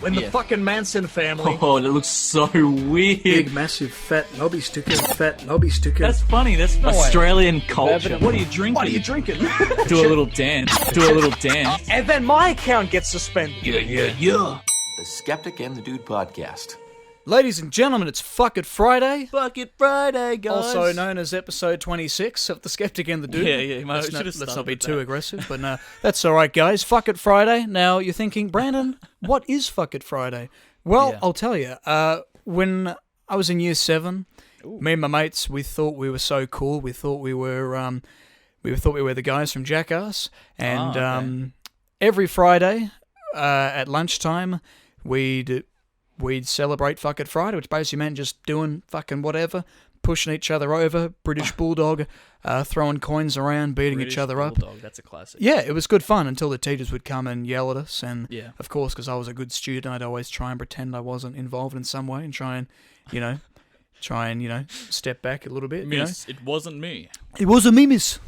when the fucking Manson family... Oh, that looks so weird. Big, massive, fat lobby sticker, fat lobby sticker. That's funny. That's Australian culture. What are you drinking? What are you drinking? Do a little dance. Do a little dance. And then my account gets suspended. Yeah. The Skeptic and the Dude podcast. Ladies and gentlemen, it's Fuck It Friday. Fuck it Friday, guys. Also known as episode 26 of The Skeptic and the Dude. Yeah. Let's not be too aggressive, but no, that's all right, guys. Fuck It Friday. Now, you're thinking, Brandon, what is Fuck It Friday? Well, I'll tell you. When I was in year 7, me and my mates, we thought we were so cool. We thought we were the guys from Jackass. And every Friday at lunchtime, we'd celebrate Fuck It Friday, which basically meant just doing fucking whatever, pushing each other over, British Bulldog, throwing coins around, beating each other Bulldog, up. That's a classic. Yeah, it was good fun until the teachers would come and yell at us. And, Yeah. of course, because I was a good student, I'd always try and pretend I wasn't involved in some way and try and, step back a little bit. Miss, it wasn't me. It was a me, miss.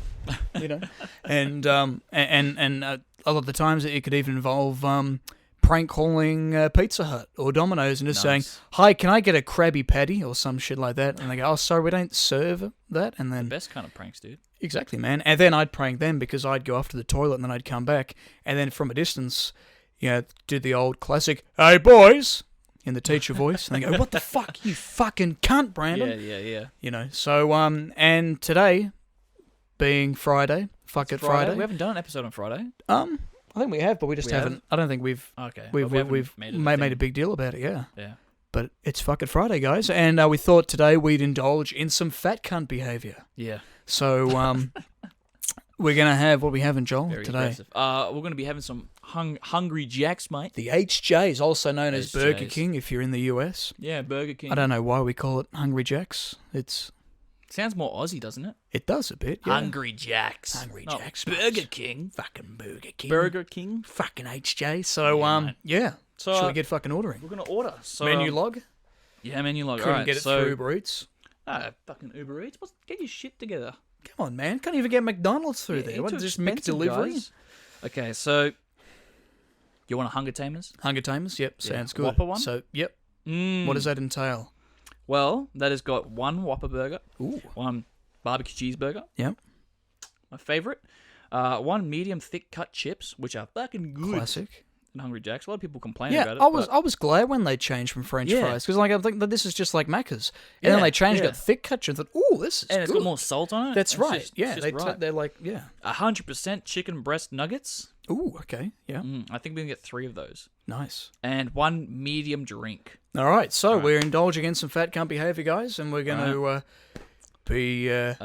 And a lot of the times it could even involve prank calling Pizza Hut or Domino's and just saying, "Hi, can I get a Krabby Patty?" or some shit like that. And they go, "Oh, sorry, we don't serve that." And then Best kind of pranks, dude. exactly, man. And then I'd prank them because I'd go off to the toilet and then I'd come back and then from a distance, do the old classic, "Hey boys," in the teacher voice, and they go, "What the fuck, you fucking cunt, Brandon?" Yeah. So and today being Friday, Fuck It Friday. We haven't done an episode on Friday. I think we have, but we just haven't. I don't think we've made a big deal about it. Yeah. But it's Fuck It Friday, guys, and we thought today we'd indulge in some fat cunt behaviour. Yeah. So we're gonna have what we haven't, Joel, Very today. aggressive. We're gonna be having some Hungry Jacks, mate. The HJs, also known as Burger HJs. King, if you're in the US. Yeah, Burger King. I don't know why we call it Hungry Jacks. Sounds more Aussie, doesn't it? It does a bit. Yeah. Hungry Jacks. Hungry Not Jacks. Burger mate. King. Fucking Burger King. Burger King. Fucking HJ. So mate. So should we get fucking ordering? We're gonna order. So Menu log. Yeah, menu log. Couldn't Alright, get it so through Uber Eats. fucking Uber Eats. Get your shit together. Come on, man. Can't even get McDonald's through there. You're What, too just expensive, McDelivery? guys. Okay, so you want a Hunger Tamers? Hunger Tamers? Yep, sounds good. Whopper one? So, yep. What does that entail? Well, that has got one Whopper burger, Ooh. one barbecue cheeseburger, Yep. my favourite, one medium thick cut chips, which are fucking good. Classic. And Hungry Jacks. A lot of people complain Yeah, about it. I was glad when they changed from French Yeah. fries because I think that this is just like Macca's, and then Yeah, they changed, yeah. got thick cut, and thought, "Ooh, this is and it's good." got more salt on it. That's It's right. just- Yeah, it's just right. they're like, yeah. 100% chicken breast nuggets. Ooh, okay, yeah, I think we can get 3 of those. nice. And one medium drink. All right, so we're indulging in some fat cunt behaviour, guys, and we're going to be What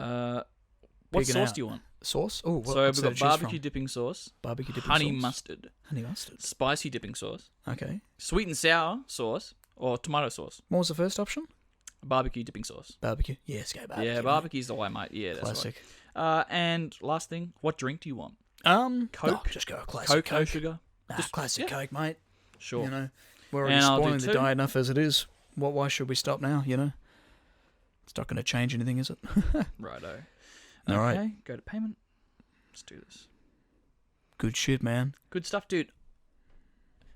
Picking sauce out. do you want? sauce. Oh, So what's we've that got choose barbecue from? dipping sauce, Barbecue dipping honey sauce. mustard, Honey mustard. spicy dipping sauce, Okay. sweet and sour sauce, or tomato sauce. What was the first option? Barbecue dipping sauce. Barbecue. Yes, go barbecue. Yeah, mate. barbecue's the way, mate. Yeah, that's Classic. right. And last thing, what drink do you want? Coke. Coke? No, just go classic Coke, no sugar? Nah, Just- classic yeah. Coke, mate. Sure. You know, we're already And I'll do spoiling the 2. diet enough as it is. Why should we stop now? You know, it's not going to change anything, is it? Righto. All right. Okay, go to payment. Let's do this. Good shit, man. Good stuff, dude.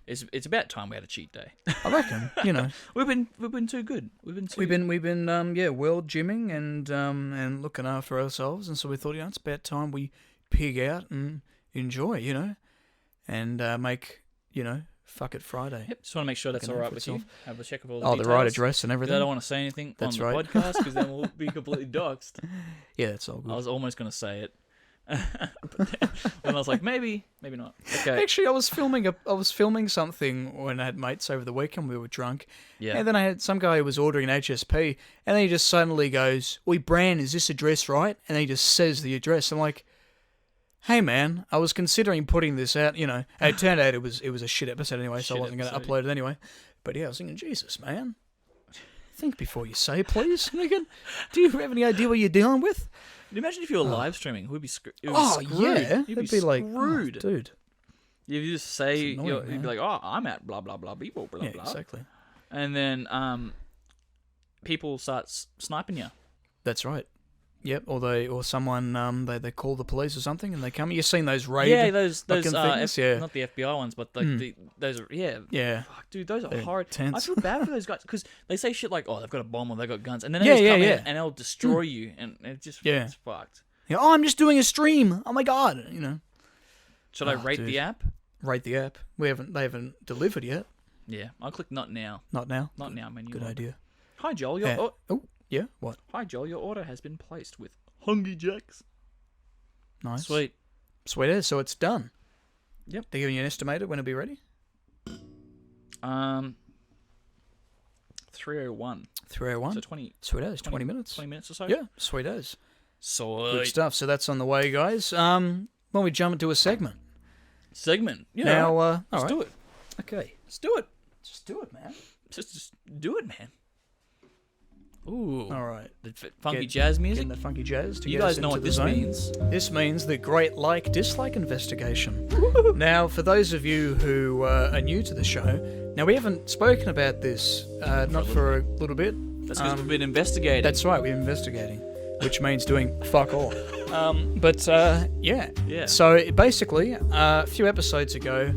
It's about time we had a cheat day. I reckon. You know, we've been too good. We've been world gymming and looking after ourselves, and so we thought, it's about time we pig out and enjoy, and make, Fuck It Friday. Yep. Just want to make sure that's Looking all out right for with you. itself. Have a check of all the Oh, details. the right address and 'Cause everything. I don't want to say anything That's on the right. podcast because then we'll be completely doxxed. Yeah, that's all I good. was almost going to say it. But then I was like, maybe not. Okay. Actually, I was filming something when I had mates over the weekend. We were drunk, Yeah. and then I had some guy who was ordering an HSP, and then he just suddenly goes, "Oi, Bran, is this address right?" And then he just says the address. I'm like, "Hey, man, I was considering putting this out. And it turned out it was a shit episode anyway, so I Shit wasn't going to episode. upload it anyway." But yeah, I was thinking, Jesus, man, think before you say, please. Nigga, do you have any idea what you're dealing with? Can you imagine if you were live streaming? We'd be screwed. Oh yeah, You'd it'd be like, screwed. dude. You just say, It's annoying, you'd be man. like, oh, I'm at blah, blah, blah, people, blah, Yeah, blah. exactly. And then people start sniping you. That's right. Yep, or someone they call the police or something, and they come. You've seen those raid, those things, yeah. not the FBI ones, but like those are yeah. Fuck, dude, those are They're horrid. tense. I feel bad for those guys because they say shit like, "Oh, they've got a bomb or they've got guns," and then Yeah, they just yeah, come yeah. in and they'll destroy you, and it just Yeah. it's fucked. Yeah, oh, I'm just doing a stream. Oh my god, Should I Oh, rate dude. the app? Rate the app. They haven't delivered yet. Yeah, I'll click not now. Not now. Not now menu. Good idea. Hi Joel, Yeah. What? Hi Joel, your order has been placed with Hungry Jacks. Nice. Sweet. Sweet as. So it's done. Yep. They're giving you an estimated when it'll be ready. 3:01. 3:01. So 20. Sweet as. 20 minutes. 20 minutes or so. Yeah. Sweet as. Sweet. Good stuff. So that's on the way, guys. When we jump into a segment. Segment. Yeah. Now, Let's all right. do it. Okay. Let's do it. Just do it, man. Just do it, man. Ooh. All right. The funky Get- jazz music. Getting the funky jazz to You get us guys know into what the this zone. means. This means the great like-dislike investigation. Now, for those of you who are new to the show, now we haven't spoken about this, not for a little bit. That's because we've been investigating. That's right, we're investigating, which means doing fuck all. Yeah. Yeah. So basically, a few episodes ago,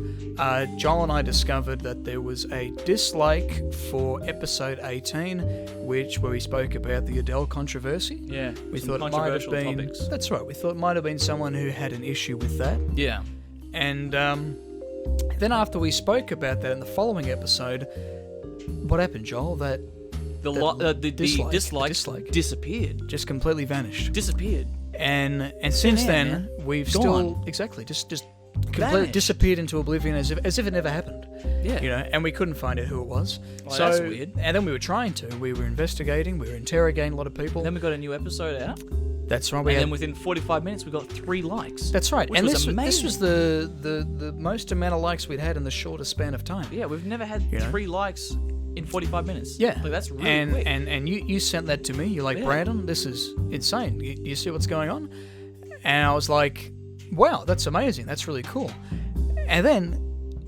Joel and I discovered that there was a dislike for episode 18, where we spoke about the Adele controversy. Yeah. We some thought it might have controversial been. topics. That's right. We thought it might have been someone who had an issue with that. Yeah. And then after we spoke about that in the following episode, what happened, Joel? That The dislike disappeared. just completely vanished. Disappeared. And since air, then, man. we've Gone. still just completely Vanished. disappeared into oblivion as if it never happened. Yeah. And we couldn't find out who it was. Well, so that's weird. And then we were trying to. We were investigating. We were interrogating a lot of people. Then we got a new episode out, That's right. and then within 45 minutes we got 3 likes. That's right. Which And was this amazing. was the most amount of likes we'd had in the shortest span of time. Yeah, we've never had You know? 3 likes in 45 minutes. Yeah. Like that's really and, quick. And you sent that to me. You're like, Yeah. Brandon, this is insane. You see what's going on? And I was like, wow, that's amazing. That's really cool. And then,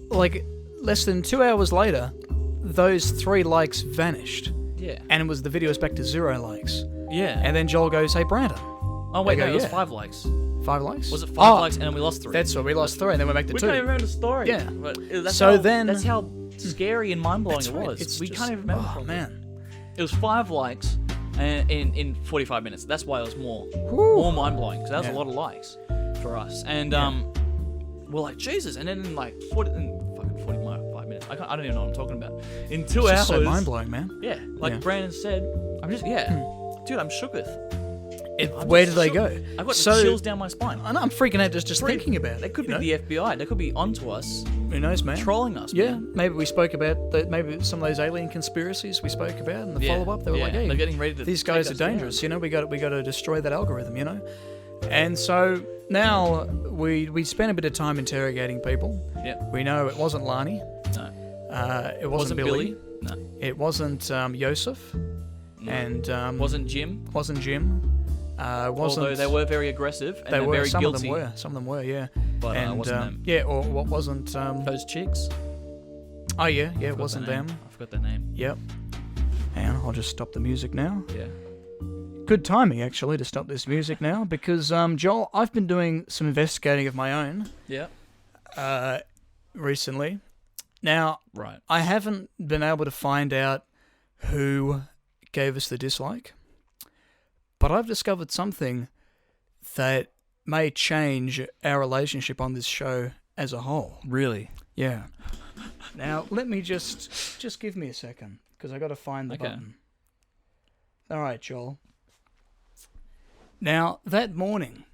like, less than 2 hours later, those 3 likes vanished. Yeah. And the video was back to 0 likes. Yeah. And then Joel goes, hey, Brandon, oh wait, I go, no, it was yeah. 5 likes. 5 likes? Was it 5 Oh, likes and then we lost 3? That's what we lost 3, and then we're back to we 2. can't even remember the story. Yeah. But that's So how, then- that's how scary and mind blowing That's it right. was. It's We just- can't even remember. Oh, properly. man. It was 5 likes in 45 minutes. That's why it was more mind blowing because that was Yeah. a lot of likes for us. And we're like Jesus. And then in like 45 minutes, I don't even know what I'm talking about. In 2 It's hours, just so mind-blowing, man. yeah, like Yeah. Brandon said, I'm just dude, I'm shooketh. I'm Where just did they shook. go? I got So- chills down my spine. I know, I'm freaking out just thinking about it. They could you know? be the FBI. They could be onto us, Who knows, man? trolling us. Yeah, man. maybe we spoke about maybe some of those alien conspiracies we spoke about in the Yeah, follow-up. They were yeah, like, hey, they're getting ready to these take guys are us down. dangerous. You know, we got to destroy that algorithm. You know, and so now we spent a bit of time interrogating people. Yeah. We know it wasn't Lani. No. It wasn't Billy. No. It wasn't Yosef. No. And Wasn't Jim. wasn't Jim. Wasn't Although they were very aggressive and they they're were very some guilty. of them were some of them were yeah. But And wasn't them. yeah, or what wasn't Those chicks. oh yeah, it Forgot wasn't their name. them. I forgot their name. Yep. Hang on, I'll just stop the music now. Yeah. Good timing, actually, to stop this music now, because, Joel, I've been doing some investigating of my own Yeah. recently. Now, Right. I haven't been able to find out who gave us the dislike, but I've discovered something that may change our relationship on this show as a whole. Really? Yeah. Now, let me just give me a second, because I got to find the Okay. button. All right, Joel. Now, that morning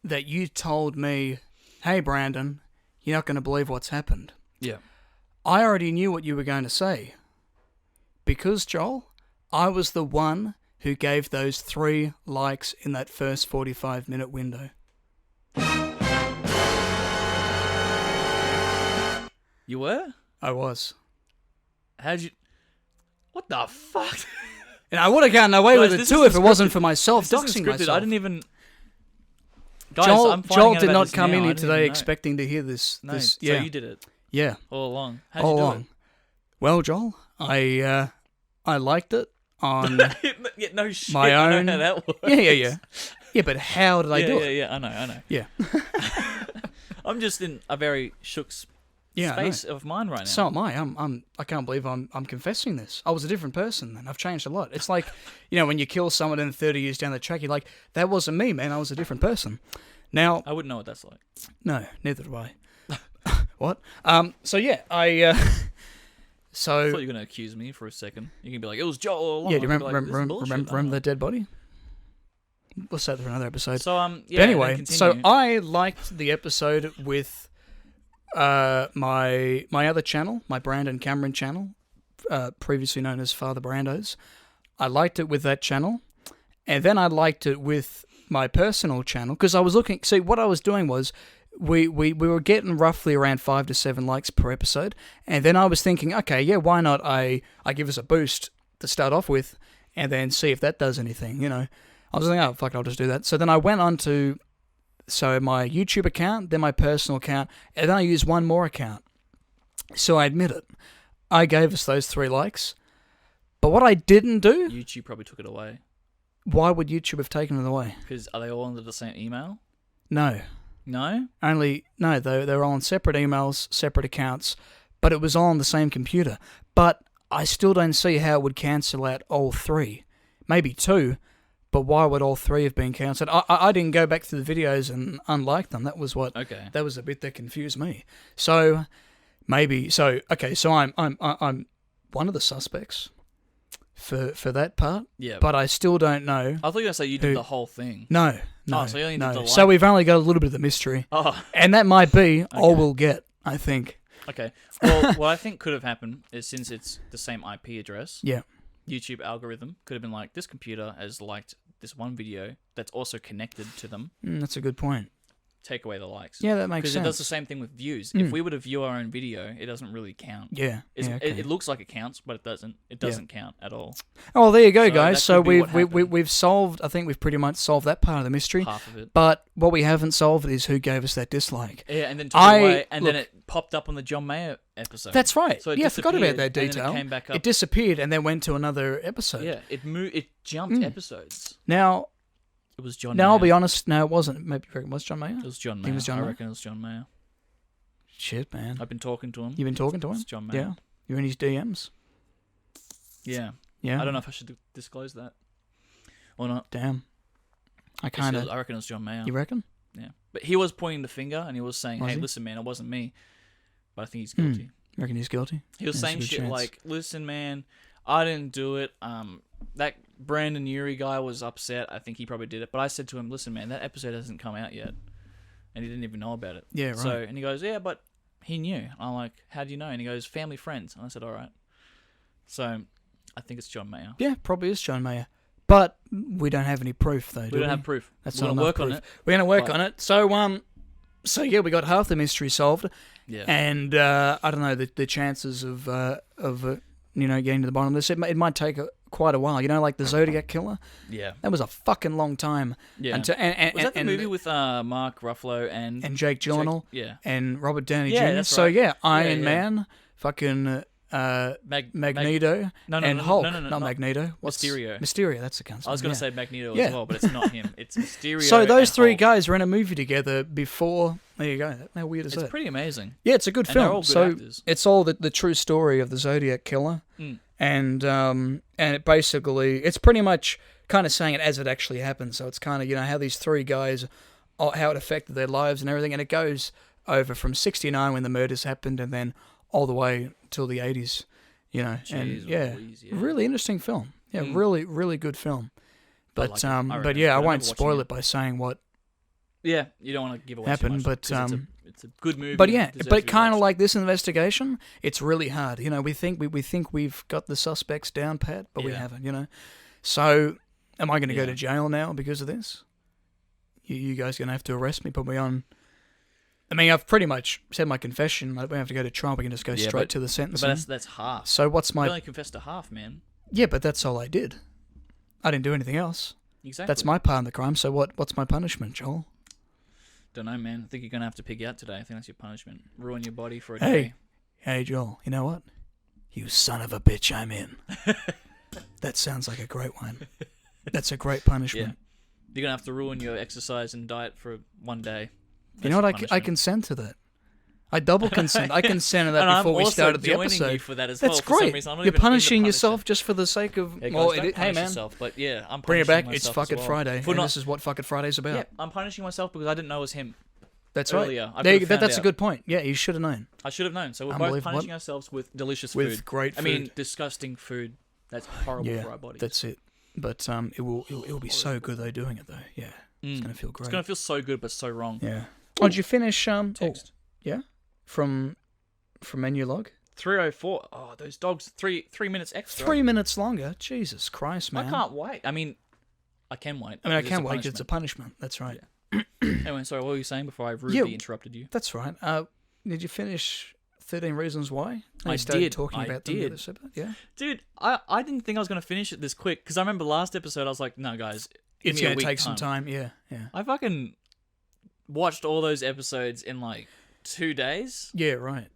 that you told me, hey, Brandon, you're not going to believe what's happened, Yeah. I already knew what you were going to say. Because, Joel, I was the one who gave those 3 likes in that first 45-minute window. You were? I was. How'd you? What the fuck? And I would have gotten away Guys, with it this too isn't if it wasn't scripted. for myself This isn't doxing scripted. myself. I didn't even. Guys, Joel, I'm finding Joel out did about not this come now. in I here didn't today even know. expecting to hear this. No, this so yeah, you did it yeah, all along. How'd all you do along. Well, Joel, I liked it. on Yeah, no shit. my I own. know how that works. Yeah. Yeah, but how did I do it? Yeah, I know. Yeah. I'm just in a very shook Yeah, I know. space of mind right now. So am I. I can't believe I'm confessing this. I was a different person then. I've changed a lot. It's like, when you kill someone and 30 years down the track, you're like, that wasn't me, man. I was a different person. Now, I wouldn't know what that's like. no, neither do I. What? So yeah, I so I thought you were going to accuse me for a second. You can be like, it was Joel all along. yeah, do you I'd be like, "This is remember bullshit." remember the dead body? We'll save that for another episode. So yeah. But anyway, then so continue. I liked the episode with my other channel, my Brandon Cameron channel, previously known as Father Brando's. I liked it with that channel, and then I liked it with my personal channel because I was looking. See, what I was doing was we were getting roughly around 5 to 7 likes per episode, and then I was thinking, okay, yeah, why not I give us a boost to start off with, and then see if that does anything. I was thinking, oh fuck, I'll just do that. So then I went on to my YouTube account, then my personal account, and then I used one more account. So I admit it, I gave us those 3 likes, but what I didn't do. YouTube probably took it away. Why would YouTube have taken it away? Because are they all under the same email? No. No? No, they're all on separate emails, separate accounts, but it was all on the same computer. But I still don't see how it would cancel out all 3. Maybe 2, but why would all 3 have been cancelled? I didn't go back to the videos and unlike them. That was that was a bit that confused me. So maybe so I'm one of the suspects for that part. Yeah. But I still don't know. I thought you were going to say you did the whole thing. No. Oh, so you only did the So like- we've only got a little bit of the mystery. Oh. And that might be all we'll get, I think. Okay. Well, what I think could have happened is since it's the same IP address, Yeah. YouTube algorithm could have been like, this computer has liked this one video that's also connected to them. That's a good point. Take away the likes. Yeah, that makes Because sense. it does the same thing with views. If we were to view our own video, it doesn't really count. Yeah. Okay. It looks like it counts, but it doesn't. It doesn't count at all. Oh, there you go, So guys. that So could be what we've solved. I think we've pretty much solved that part of the mystery. Half of it. But what we haven't solved is who gave us that dislike. Yeah, and then took it away, and then it popped up on the John Mayer episode. That's right. So it I forgot about disappeared, that and then detail. it came back up. It disappeared and then went to another episode. Yeah, it jumped episodes. Now, It was John. I'll Mayer. be honest. No, it wasn't. Maybe you reckon it was John Mayer. It was John Think Mayer. it was John I Mayer? reckon it was John Mayer. Shit, man. I've been talking to him. You've been talking to him? It's John Mayer. Yeah. You're in his DMs. Yeah. Yeah. I don't know if I should disclose that or not. Damn. I kind of. I reckon it was John Mayer. You reckon? Yeah. But he was pointing the finger and he was saying, Was hey, he? listen, man, it wasn't me. But I think he's guilty. You reckon he's guilty? He was There's a saying good shit chance. like, listen, man, I didn't do it. That Brandon Urie guy was upset. I think he probably did it. But I said to him, listen, man, that episode hasn't come out yet. And he didn't even know about it. Yeah, right. So, and he goes, yeah, but he knew. And I'm like, how do you know? And he goes, family, friends. And I said, all right. So, I think it's John Mayer. Yeah, probably is John Mayer. But we don't have any proof, though, do We don't have proof. That's We're not going to enough work on proof. it. We're going to work Right. on it. So yeah, we got half the mystery solved. Yeah. And I don't know the chances of getting to the bottom of this. It might take quite a while. Like the Zodiac Killer. Yeah. That was a fucking long time. Yeah. And Was that the movie with Mark Ruffalo and Jake Gyllenhaal? Yeah. And Robert Downey Yeah, Jr. that's So right. yeah, Iron yeah. Man, fucking Magneto, No, and no, Hulk. no, no, no, not not- Magneto. Mysterio. Mysterio. That's the concept. I was going to yeah. say Magneto Yeah. as well, but it's not him. It's Mysterio. So those and 3 Hulk. guys were in a movie together before. There you go. How weird is It's that? pretty amazing. Yeah, it's a good And film. they're all good so actors. it's all the true story of the Zodiac Killer, and it basically it's pretty much kind of saying it as it actually happened. So it's kind of how these 3 guys, how it affected their lives and everything, and it goes over from '69 when the murders happened, and then all the way till the '80s. And Jeez yeah, Louise, yeah. really interesting film. Yeah, really, really good film. But like it. I but reckon. yeah, I I won't remember spoil watching it by saying what Yeah, you don't want to give away happened, too much, but 'cause it's a good movie. But yeah, It deserves but to be kind of watched. like this investigation, it's really hard. We think we've got the suspects down pat, but we Yeah. haven't. So, am I going to go Yeah. to jail now because of this? You guys going to have to arrest me, put me on. I mean, I've pretty much said my confession. I don't have to go to trial. We can just go Yeah, straight but- to the But sentencing. that's half. So what's You my? only confessed to half, man. Yeah, but that's all I did. I didn't do anything else. Exactly. That's my part in the crime. So what's my punishment, Joel? Don't know, man. I think you're gonna have to pig out today. I think that's your punishment. Ruin your body for a Hey. day. Hey, Joel. You know what? You son of a bitch, I'm in. That sounds like a great one. That's a great punishment. You're gonna have to ruin your exercise and diet for one day. You know what? I consent to that. I double consent. I consented to that before we started the episode. You for that as That's well, for some great. reason. I'm not You're even into punishing yourself just for the sake of. Yeah, guys, well, don't hey punish man, yourself, but yeah, I'm bring it punishing back. It's myself Fuck as It well. Friday, For and not- this is what Fuck It Friday's about. Yeah, I'm punishing myself because I didn't know it was him. That's earlier. right. I That's a out. good point. Yeah, you should have known. I should have known. So we're both Unbelievable. punishing ourselves with delicious With food. great I mean, food. disgusting food. That's horrible Yeah, for our bodies. that's it. But it will be so good though doing it though. Yeah, it's gonna feel great. It's gonna feel so good, but so wrong. Yeah. Oh, did you finish? Text. Yeah. From menu log. 3:04. Oh, those dogs. 3 minutes extra. 3 minutes longer. Jesus Christ, man. I can't wait. I mean, I can wait. I mean, I It's a can't wait 'cause it's a punishment. punishment. That's right. Anyway, sorry. What were you saying before I rudely interrupted you? That's right. Did you finish 13 Reasons Why? I You started did. talking I about them did. this episode? Yeah. Dude, I didn't think I was gonna finish it this quick because I remember last episode I was like, no, guys, give It's me a going to week take some time. Yeah. I fucking watched all those episodes in like 2 days. Yeah, right.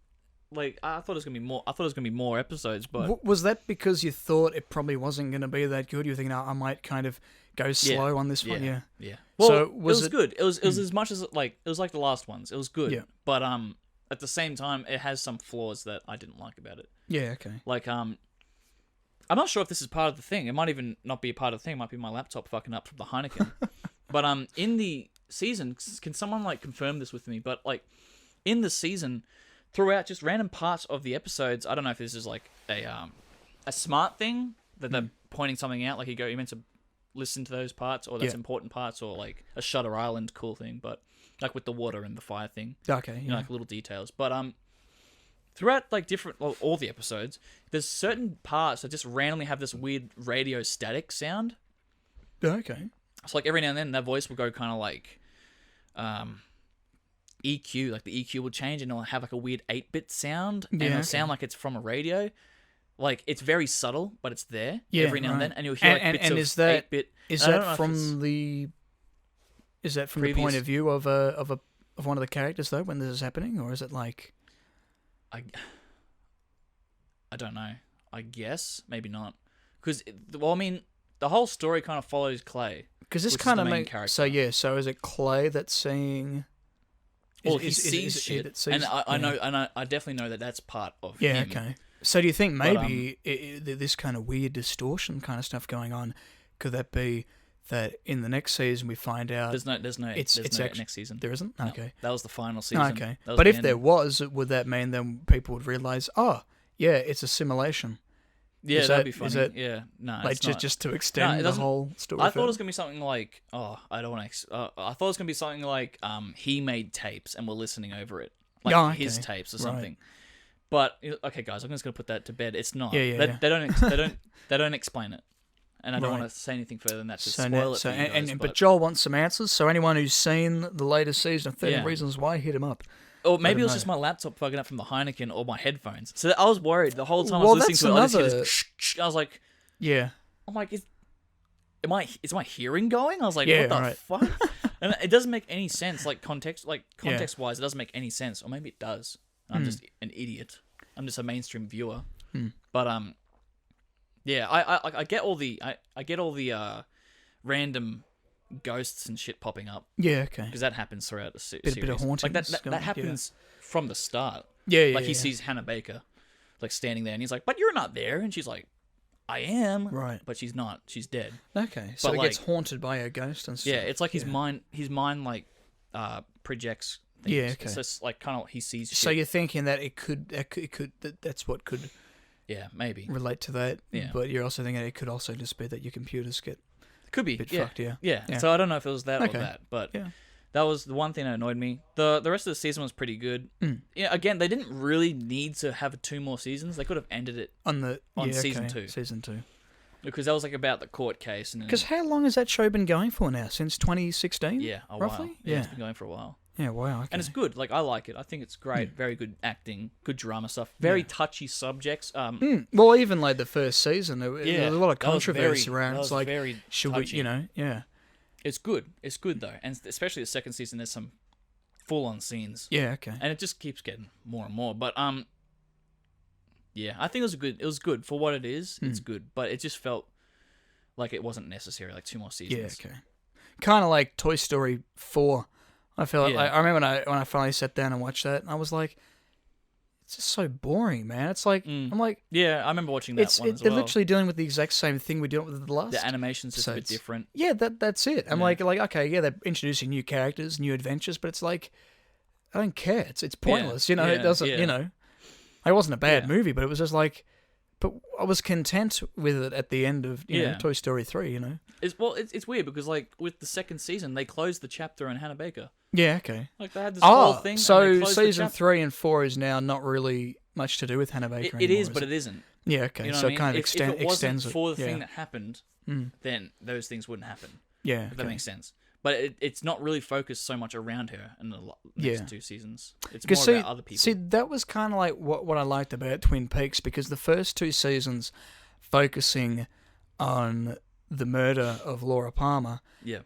Like I thought it was gonna be more. I thought it was gonna be more episodes, but Was that because you thought it probably wasn't going to be that good? You were thinking, I might kind of go slow on this one? Yeah. Well, So it was good. It was as much as like it was like the last ones. It was good. Yeah. But at the same time, it has some flaws that I didn't like about it. Yeah, okay. Like I'm not sure if this is part of the thing. It might even not be a part of the thing. It might be my laptop fucking up from the Heineken. But in the season, can someone like confirm this with me? But like in the season, throughout just random parts of the episodes, I don't know if this is like a smart thing that they're pointing something out. Like you're meant to listen to those parts, or that's important parts, or like a Shutter Island cool thing. But like with the water and the fire thing, Okay, you know, like little details. But throughout like all the episodes, there's certain parts that just randomly have this weird radio static sound. Okay. So like every now and then that voice will go kind of like EQ, like the EQ will change and it'll have like a weird 8-bit sound and it'll sound like it's from a radio. Like it's very subtle, but it's there every now and then, and you'll hear like bits of is that 8-bit. Is and I don't that know if from the? Is that from the point previous- of view of one of the characters though when this is happening, or is it like? I don't know. I guess maybe not, because well, I mean, the whole story kind of follows Clay. Because this which is kind the of main makes character. so yeah. So is it Clay that's seeing? Well, he sees shit, that sees- and I yeah. know, and I definitely know that that's part of Yeah. him. Okay. So do you think But, maybe this kind of weird distortion kind of stuff going on? Could that be that in the next season we find out There's no it's no actually next season. there isn't? No, Okay. that was the final season. Okay. That was But the if there ending. was, would that mean then people would realize, oh, yeah, it's a simulation? Yeah, Is that'd that- be funny. is that, Yeah, no, like it's not. just to No, it extend the doesn't- whole story. I thought it was gonna be something like, I don't want to. I thought it was gonna be something like, he made tapes and we're listening over it, like Oh, his okay. tapes or Right. something. But okay, guys, I'm just gonna put that to bed. It's not. Yeah, yeah, they, yeah. they don't explain it, and I don't Right. want to say anything further than that to So, spoil it so for you guys. but Joel wants some answers. So anyone who's seen the latest season of 13 Yeah. Reasons Why, hit him up. or maybe him it was know. just my laptop fucking up from the Heineken or my headphones. So I was worried the whole time I Well, was listening that's to it. I just hear another- this shh. I was like, Yeah. I'm like, is my hearing going? I was like, Yeah, what the right. fuck? And it doesn't make any sense, context wise, it doesn't make any sense. Or maybe it does. I'm just an idiot. I'm just a mainstream viewer. But yeah, I get all the I get all the random ghosts and shit popping up Yeah, okay. because that happens throughout the series. Bit of like hauntings that going, yeah. happens from the start. Yeah, yeah. Like he yeah. sees Hannah Baker, like standing there, and he's like, "But you're not there," and she's like, "I am," Right. But she's not. She's dead. Okay, so But, he gets like- haunted by a ghost and stuff. Yeah, it's like his mind like projects. Things. Yeah, okay. It's just like kind of he sees. Shit. So you're thinking that that's what could yeah, maybe relate to that. Yeah. But you're also thinking it could also just be that your computers get could be a bit yeah. fucked. Yeah. Yeah. Yeah. So I don't know if it was that Okay. or that, but Yeah. that was the one thing that annoyed me. The rest of the season was pretty good. Yeah, again, they didn't really need to have 2 more seasons. They could have ended it On season okay, 2. Season 2. because that was like about the court case and then, Because how long has that show been going for now? Since 2016? yeah, a roughly. while. Yeah, it's been going for a while. Yeah. Wow. Okay. And it's good. Like I like it. I think it's great. Very good acting, good drama stuff. Very touchy subjects. Well, even like the first season, there was a lot of that was controversy very- around. that It's was like, very should touchy. we, yeah. It's good. It's good though, and especially the second season. There's some full-on scenes, Yeah, okay. and it just keeps getting more and more. But Yeah, I think it was good for what it is. It's good, but it just felt like it wasn't necessary. Like 2 more seasons. Yeah, okay. Kind of like Toy Story 4. I feel like, Yeah. I remember when I finally sat down and watched that, and I was like, it's just so boring, man. It's like, I'm like, Yeah, I remember watching that one as they're well. literally dealing with the exact same thing we dealt with the last. The animation's just So a bit it's- different. Yeah, that's it. I'm like, okay, yeah, they're introducing new characters, new adventures, but it's like, I don't care. It's pointless, you know. It doesn't, you know. It wasn't a bad movie, but it was just like, but I was content with it at the end of you know Toy Story 3, you know. It's weird because like with the second season they closed the chapter on Hannah Baker. Yeah, okay. Like they had this whole thing. So and they closed the season chapter. 3 and 4 is now not really much to do with Hannah Baker It anymore. is, but it isn't. Yeah, okay. You know So what I it mean? kind of if it wasn't extends it. for the yeah. thing that happened, then those things wouldn't happen. Yeah, If that okay. makes sense. But it's not really focused so much around her in the next 2 seasons. It's more see, about other people. See, that was kind of like what I liked about Twin Peaks, because the first 2 seasons focusing on the murder of Laura Palmer, yeah.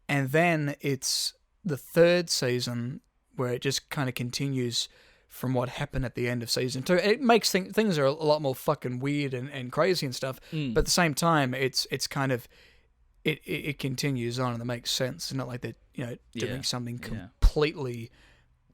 and then it's the 3rd season where it just kind of continues from what happened at the end of season 2. It makes things are a lot more fucking weird and crazy and stuff, but at the same time, it's kind of it continues on and it makes sense. It's not like they're doing something completely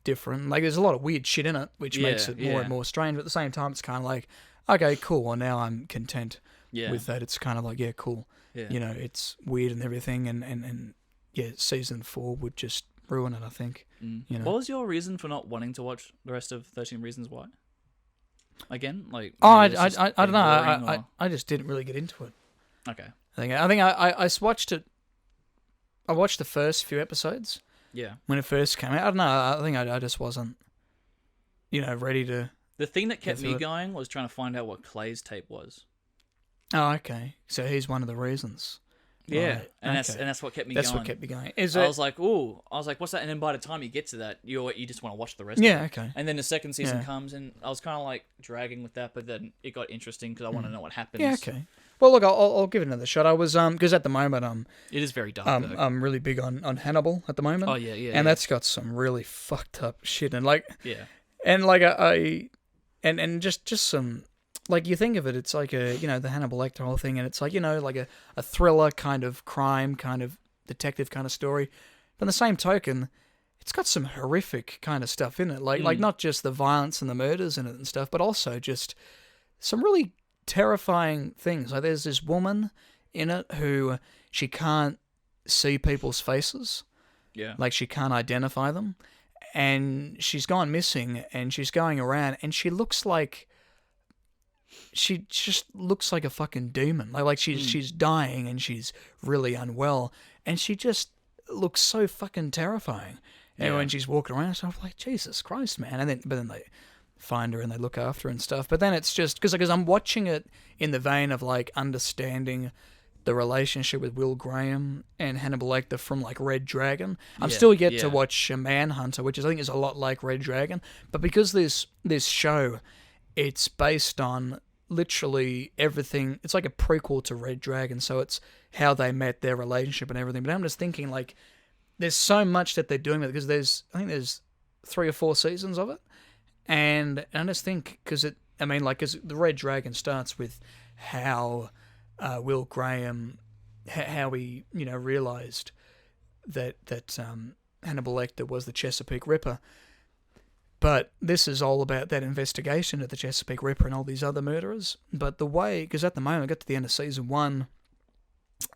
different. Like there's a lot of weird shit in it, which makes it more and more strange. But at the same time, it's kind of like, okay, cool. Well, now I'm content with that. It's kind of like, yeah, cool. Yeah. You know, it's weird and everything, and yeah, season 4 would just ruin it, I think. You know. What was your reason for not wanting to watch the rest of 13 Reasons Why? Again, like I maybe it's just don't know. getting boring, I just didn't really get into it. Okay. I think I watched it. I watched the first few episodes Yeah. when it first came out. I don't know. I think I just wasn't, ready to. The thing that kept through me it. going was trying to find out what Clay's tape was. Oh, okay. So he's one of the reasons. Right, And okay. that's what kept me That's going. what kept me going. I was like, what's that? And then by the time you get to that, you just want to watch the rest Yeah, of it. okay. And then the second season Yeah. comes, and I was kind of like dragging with that, but then it got interesting because I want to know what happens. Yeah, okay. Well, look, I'll give it another shot. I was because at the moment It is very dark, though. I'm really big on Hannibal at the moment. Oh, yeah. And that's got some really fucked up shit and like Yeah. and like and just some. Like, you think of it, it's like the Hannibal Lecter whole thing, and it's like, like a thriller kind of crime, kind of detective kind of story. But on the same token, it's got some horrific kind of stuff in it. Like not just the violence and the murders in it and stuff, but also just some really terrifying things. Like, there's this woman in it who she can't see people's faces. Yeah. Like, she can't identify them. And she's gone missing, and she's going around, and she looks like... She just looks like a fucking demon. Like she's dying and she's really unwell, and she just looks so fucking terrifying. And when she's walking around, so I'm like, Jesus Christ, man. And then they find her and they look after her and stuff. But then it's just because I'm watching it in the vein of like understanding the relationship with Will Graham and Hannibal Lecter from like Red Dragon. I'm still yet to watch Manhunter, which I think is a lot like Red Dragon. But because this show, it's based on literally everything. It's like a prequel to Red Dragon, so it's how they met, their relationship and everything. But I'm just thinking, like, there's so much that they're doing with it, because I think there's 3 or 4 seasons of it, and I just think because the Red Dragon starts with how Will Graham, how he realized that Hannibal Lecter was the Chesapeake Ripper. But this is all about that investigation of the Chesapeake Ripper and all these other murderers. But the way, because at the moment, I got to the end of season 1,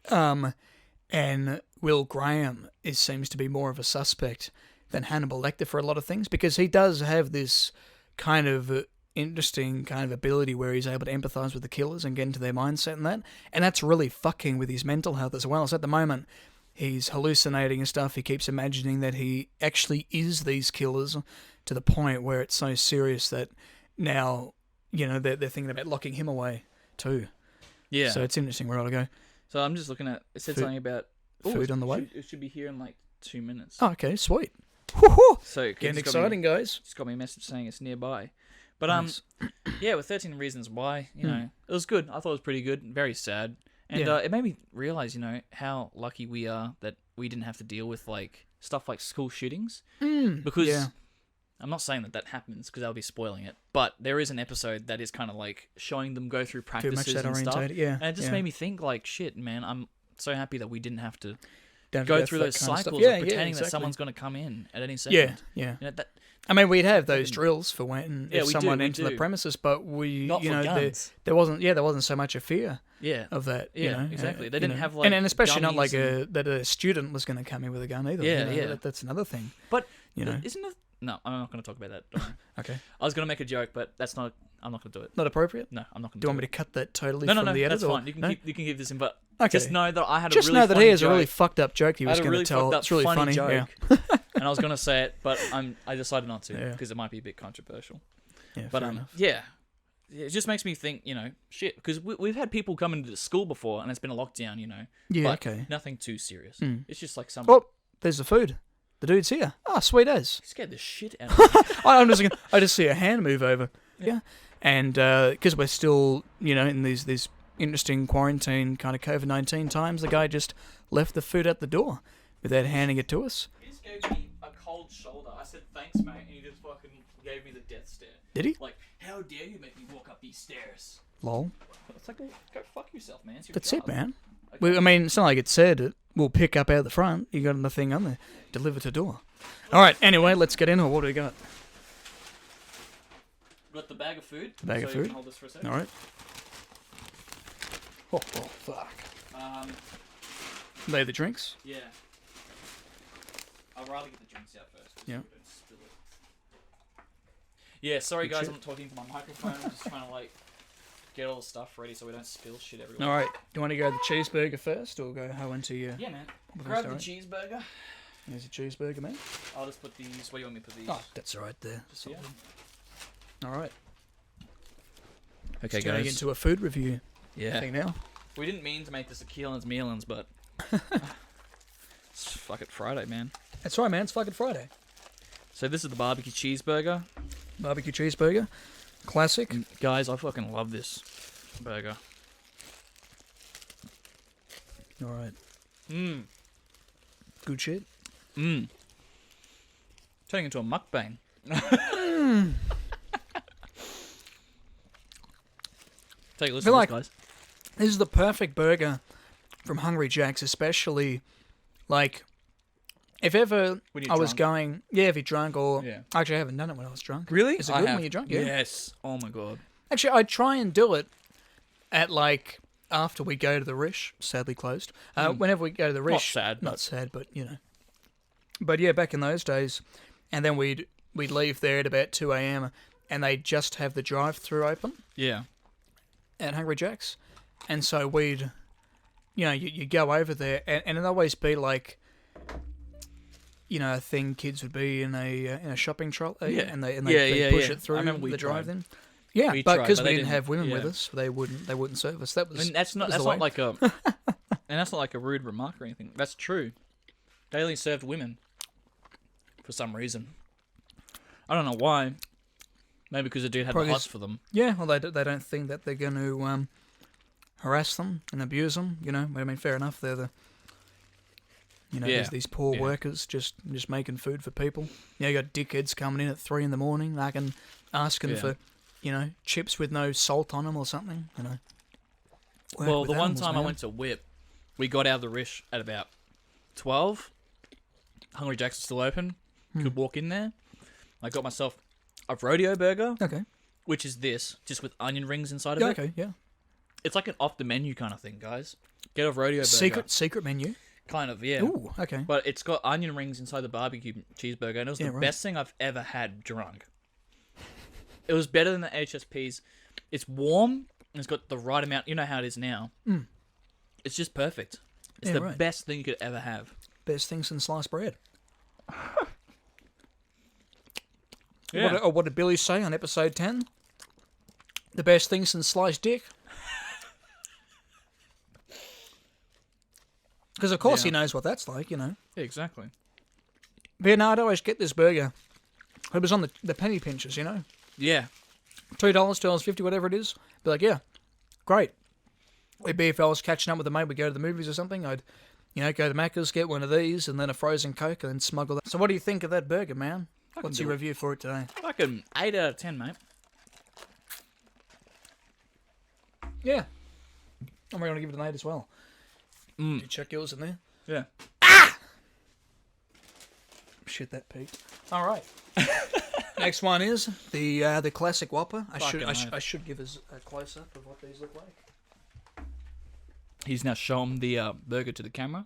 and Will Graham seems to be more of a suspect than Hannibal Lecter for a lot of things, because he does have this kind of interesting kind of ability where he's able to empathize with the killers and get into their mindset and that. And that's really fucking with his mental health as well. So at the moment, he's hallucinating and stuff. He keeps imagining that he actually is these killers, to the point where it's so serious that now, they're thinking about locking him away too. Yeah. So it's interesting where to go. So I'm just looking at... It said Food- something about... food on the way? It should be here in like 2 minutes. Oh, okay, sweet. Woo-hoo! So Getting exciting, guys. Just got me a message saying it's nearby. But Nice. yeah, with 13 Reasons Why, it was good. I thought it was pretty good. Very sad. And Yeah. it made me realize, how lucky we are that we didn't have to deal with like stuff like school shootings. Because Yeah. I'm not saying that happens because I'll be spoiling it, but there is an episode that is kind of like showing them go through Very much practices that and stuff. orientated, yeah. And it just made me think, like, shit, man, I'm so happy that we didn't have to Don't go forget through that those kind of stuff. cycles Yeah, of pretending exactly. that someone's going to come in at any second. Yeah, yeah. You know, that, I mean, we'd have those drills for when Yeah, if we do, someone we entered the do. premises, but we, Not you for know, guns. there wasn't so much a fear yeah. of that. Yeah, you know, exactly. They you didn't know. have, like, and especially not like dummies that a student was going to come in with a gun either. Yeah, you know, yeah. That's another thing. But, You know. isn't it? No, I'm not going to talk about that. Don't worry. Okay, I was going to make a joke, but I'm not going to do it. not appropriate. No, I'm not going to Do you want me to cut that totally No, from no, the edit? that's or- fine. You can no? keep keep this in, but Okay. just know that I had Just a really know that funny he has joke. a really fucked up joke he I was had a going really to tell. fucked up It's really funny. joke, Yeah. and I was going to say it, but I decided not to Yeah. because it might be a bit controversial. Yeah, But fair enough. yeah, it just makes me think, you know, shit, because we've had people come into the school before, and it's been a lockdown, you know. Yeah, but okay. nothing too serious. It's just like some. Oh, there's the food. The dude's here. Ah, sweet as. Scared the shit out of me. I just see a hand move over. Yeah. And because we're still, you know, in these interesting quarantine kind of COVID-19 times, the guy just left the food at the door without handing it to us. He just gave me a cold shoulder. I said thanks, mate, and he just fucking gave me the death stare. Did he? Like, how dare you make me walk up these stairs? Lol. It's like, well, go fuck yourself, man. It's your That's job. it, man. Okay. I mean, it's not like it said we'll pick up out the front. You got the thing on there. Deliver to door. All right, anyway, let's get in. What do we got? Got the bag of food. Bag of so food. You can hold this for a second. All right. Oh, fuck. Lay the drinks. Yeah. I'd rather get the drinks out first. Yeah. We don't spill it. Yeah, sorry Good guys, shit. I'm not talking to my microphone. I'm just trying to like get all the stuff ready so we don't spill shit everywhere. All right. Do you want to go the cheeseburger first, or go how into your? Yeah, man. Okay, Grab the alright. cheeseburger. There's a cheeseburger, man. I'll just put these. What do you want me to put these? Oh, that's all right there. Just here? All right. Okay, Just going into a food review Yeah. thing now. We didn't mean to make this a Keelan's Mealans, but it's fucking Friday, man. That's right, man. It's fucking Friday. So this is the barbecue cheeseburger. Barbecue cheeseburger, classic. Guys, I fucking love this burger. All right. Mmm. Good shit. Mmm. Turning into a mukbang. Take a listen feel to like- this, guys. This is the perfect burger from Hungry Jack's, especially like if ever When you're I was drunk. going, if you're drunk, or Yeah. actually I haven't done it when I was drunk. Really? Is it I good have. when you're drunk? Yeah. Yes. Oh my god. Actually, I try and do it at like after we go to the Rish, sadly closed. Whenever we go to the Rish, sad, not but- sad, but you know. But yeah, back in those days, and then we'd leave there at about 2 a.m. and they'd just have the drive-through open Yeah. at Hungry Jack's, and so we'd, you know, you go over there, and it'd always be like, you know, a thing kids would be in a shopping trolley, Yeah. and they Yeah, push yeah. it through I remember we the tried. drive-in. Yeah, We but tried, because but we they didn't have women with yeah. us, they wouldn't serve us. That was And that's not that was the way. like a and that's not like a rude remark or anything. That's true. They only served women for some reason. I don't know why. Maybe because the dude had Probably the hots s- for them. Yeah, well, they don't think that they're going to harass them and abuse them. You know, I mean, fair enough. They're the, you know, Yeah. these poor Yeah. workers just making food for people. You know, you got dickheads coming in at 3 a.m, like and asking Yeah. for, you know, chips with no salt on them or something. You know. Work Well, with the one animals, time I man. went to Whip, we got out of the Rish at about 12. Hungry Jack's was still open. Could walk in there. I got myself a rodeo burger, Okay. which is this, just with onion rings inside of Yeah. it. Okay. Yeah. It's like an off the menu kind of thing, guys. Get a rodeo burger. Secret menu. Kind of, yeah. Ooh. Okay. But it's got onion rings inside the barbecue cheeseburger, and it was Yeah, the right. best thing I've ever had drunk. It was better than the HSPs. It's warm, and it's got the right amount. You know how it is now. It's just perfect. It's Yeah, the right. best thing you could ever have. Best thing since sliced bread. Yeah. What did Billy say on episode 10? The best thing since sliced dick. Because of course Yeah. he knows what that's like, you know. Yeah, exactly. But no, I'd always get this burger. It was on the penny pinchers, you know. Yeah. $2, $2.50, whatever it is. Be like, yeah, great. It'd be if I was catching up with a mate, we'd go to the movies or something, I'd, you know, go to Macca's, get one of these, and then a frozen Coke, and then smuggle that. So what do you think of that burger, man? What's your review for it today? Fucking 8 out of 10, mate. Yeah. I'm going to give it an 8 as well. Did you check yours in there? Yeah. Shit, that peaked. All right. Next one is the classic Whopper. I should give us a close up of what these look like. He's now shown the burger to the camera.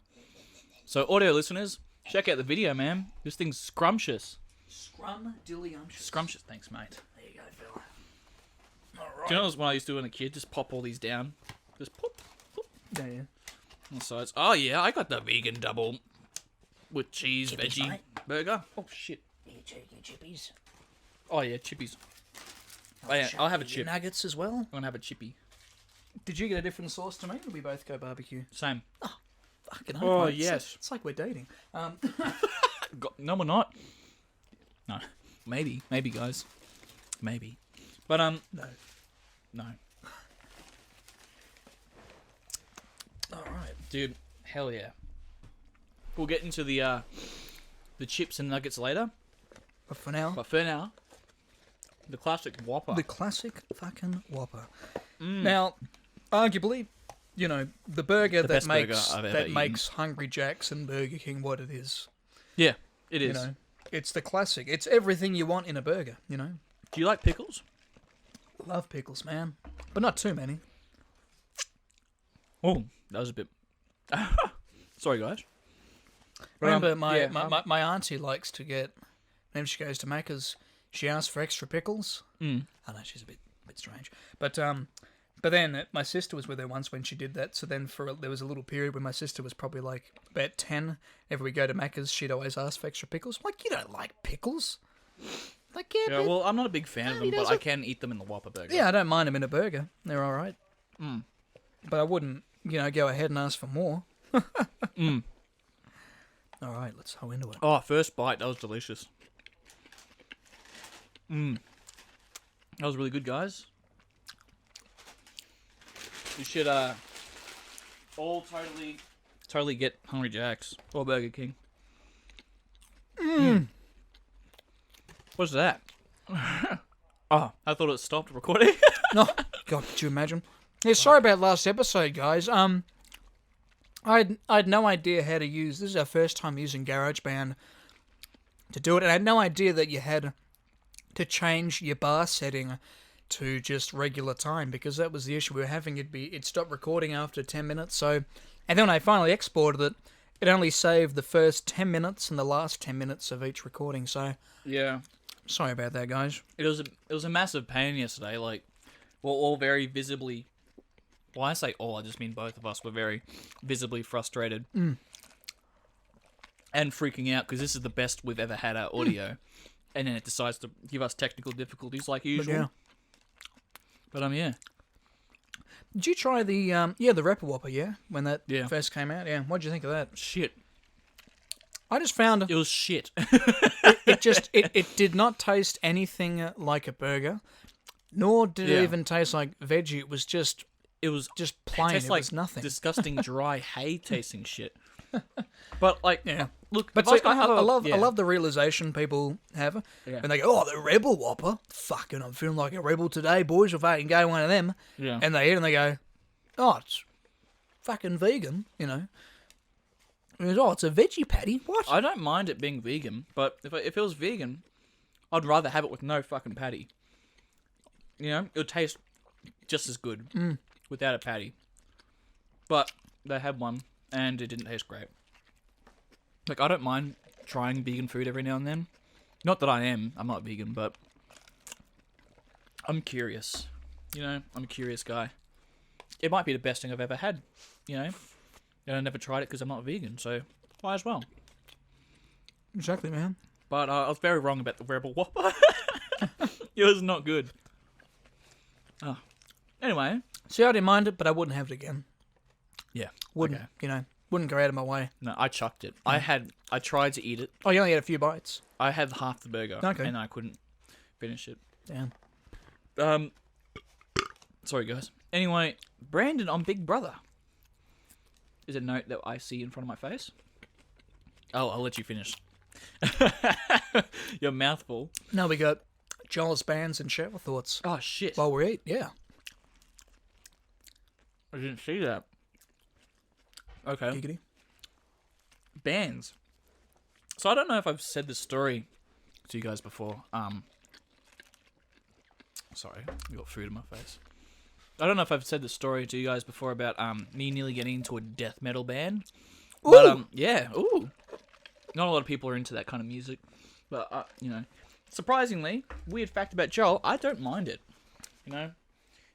So, audio listeners, check out the video, man. This thing's scrumptious. Scrumptious, thanks, mate. There you go, fella. All right. Do you know when I used to do when a kid? Just pop all these down. Just pop. Yeah. On the sides. Oh, yeah, I got the vegan double with cheese, Chippies, veggie mate. burger. Oh, shit. You taking chippies? Oh, yeah, chippies. Oh, yeah, I'll have a chip. Nuggets as well. I'm going to have a chippy. Did you get a different sauce to me, or we both go barbecue? Same. Fucking Oh, mate. yes. It's like we're dating. No, we're not. No. Maybe, guys. Maybe. But, No. All right. Dude, hell yeah. We'll get into the chips and nuggets later. But for now, But for now, the classic Whopper. the classic fucking Whopper. Now, arguably, you know, the burger The that best burger makes I've ever that eaten. makes Hungry Jack's and Burger King what it is. Yeah, it is. You know, it's the classic. It's everything you want in a burger. You know, Do you like pickles? love pickles, man, but not too many. Oh, that was a bit... Sorry, guys. But, Remember, yeah, my auntie likes to get. When she goes to Macca's, she asks for extra pickles. I know she's a bit strange, but then my sister was with her once when she did that. So then there was a little period when my sister was probably like about 10. If we go to Macca's, she'd always ask for extra pickles. I'm like, you don't like pickles? Like, Yeah, but- well, I'm not a big fan of them, but doesn't. I can eat them in the Whopper burger. yeah, I don't mind them in a burger. They're all right. But I wouldn't, go ahead and ask for more. All right, let's hoe into it. Oh, first bite, that was delicious. That was really good, guys. You should all totally get Hungry Jack's or Burger King. What's that? Oh, I thought it stopped recording. No, God, could you imagine? Yeah, sorry about last episode, guys. I had no idea how to use. This is our first time using GarageBand to do it, and I had no idea that you had to change your bar setting to just regular time, because that was the issue we were having. It'd stop recording after 10 minutes. So, and then when I finally exported it, it only saved the first 10 minutes and the last 10 minutes of each recording. So, Yeah, sorry about that, guys. it was a massive pain yesterday. Like, we're all very visibly. Well, I say all, I just mean both of us were very visibly frustrated and freaking out because this is the best we've ever had our audio, and then it decides to give us technical difficulties like usual. yeah. But yeah. Did you try the Rapper Whopper? Yeah, when that Yeah. first came out. Yeah, what'd you think of that? Shit, I just found it was shit. it did not taste anything like a burger, nor did Yeah. it even taste like veggie. It was just It was plain. tastes It like was nothing. disgusting dry hay tasting shit. But like, Yeah. look, But if so, was gonna have I a- love yeah. I love the realization people have, Yeah. and they go, "Oh, the Rebel Whopper, fucking, I'm feeling like a rebel today, boys. We'll fucking go one of them." Yeah. And they eat and they go, "Oh, it's fucking vegan," you know. And it goes, "Oh, it's a veggie patty." What? I don't mind it being vegan, but if it was vegan, I'd rather have it with no fucking patty. You know, it would taste just as good without a patty. But they had one, and it didn't taste great. Like, I don't mind trying vegan food every now and then. Not that I'm not vegan, but I'm curious. You know, I'm a curious guy. It might be the best thing I've ever had, you know? And I never tried it because I'm not vegan, so might as well. Exactly, man. But I was very wrong about the Rebel Whopper. It was not good. Oh. Anyway. See, I didn't mind it, but I wouldn't have it again. Yeah. Wouldn't, Okay. wouldn't go out of my way. No, I chucked it. I tried to eat it. Oh, you only had a few bites. I had half the burger. Okay. And I couldn't finish it. Damn. Sorry, guys. Anyway, Brandon on Big Brother. Is a note that I see in front of my face. Oh, I'll let you finish. Your mouthful. Now we got Joel's bands and shower thoughts. Oh shit! While we eat, yeah. I didn't see that. Okay. Giggity. Bands. So I don't know if I've said this story to you guys before. Sorry, I got food in my face. I don't know if I've said this story to you guys before about me nearly getting into a death metal band. Ooh. But yeah, ooh. Not a lot of people are into that kind of music, but you know, surprisingly, weird fact about Joel, I don't mind it. You know,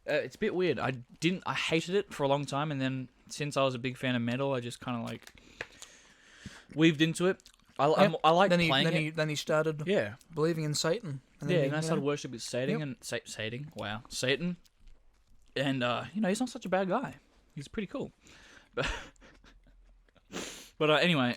it's a bit weird. I hated it for a long time, and then since I was a big fan of metal, I just kind of like weaved into it. I like playing it. Then he started believing in Satan. And And I started worshiping Satan Satan, and you know, he's not such a bad guy. He's pretty cool. But anyway,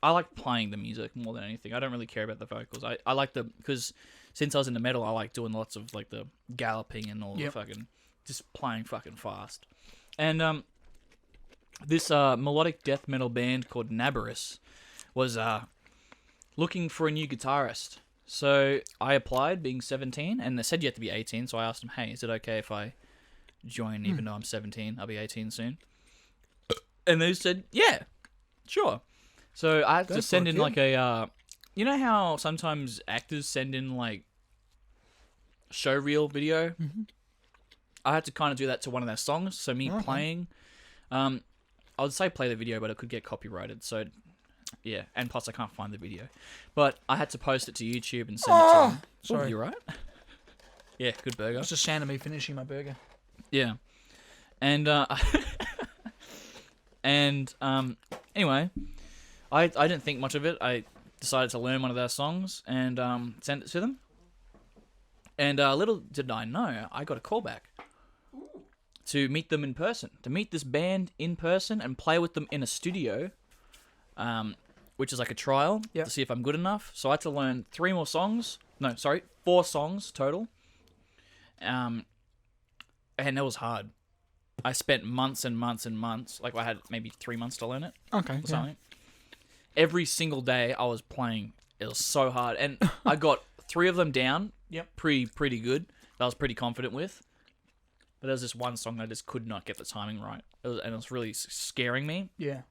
I like playing the music more than anything. I don't really care about the vocals. I like because since I was into metal, I like doing lots of like the galloping and all the fucking just playing fucking fast. And this melodic death metal band called Nabarus was looking for a new guitarist. So I applied, being 17, and they said you have to be 18. So I asked them, "Hey, is it okay if I join, even though I'm 17? I'll be 18 soon." And they said, "Yeah, sure." So I had to send in like a, you know how sometimes actors send in like show reel video? Mm-hmm. I had to kind of do that to one of their songs. So me playing, I would say play the video, but it could get copyrighted. So yeah, and plus I can't find the video. But I had to post it to YouTube and send it to them. Sorry. Oh, you right? Yeah, good burger. It's just sound of me finishing my burger. Yeah. And anyway, I didn't think much of it. I decided to learn one of their songs and send it to them. And little did I know, I got a call back to meet them in person, to meet this band in person and play with them in a studio, which is like a trial to see if I'm good enough. So I had to learn 4 songs total. And it was hard. I spent months and months and months. Like I had maybe 3 months to learn it. Okay. Or something. Every single day I was playing. It was so hard, and I got 3 of them down. Yep. Pretty good. That I was pretty confident with. But there was this one song I just could not get the timing right. And it was really scaring me. Yeah.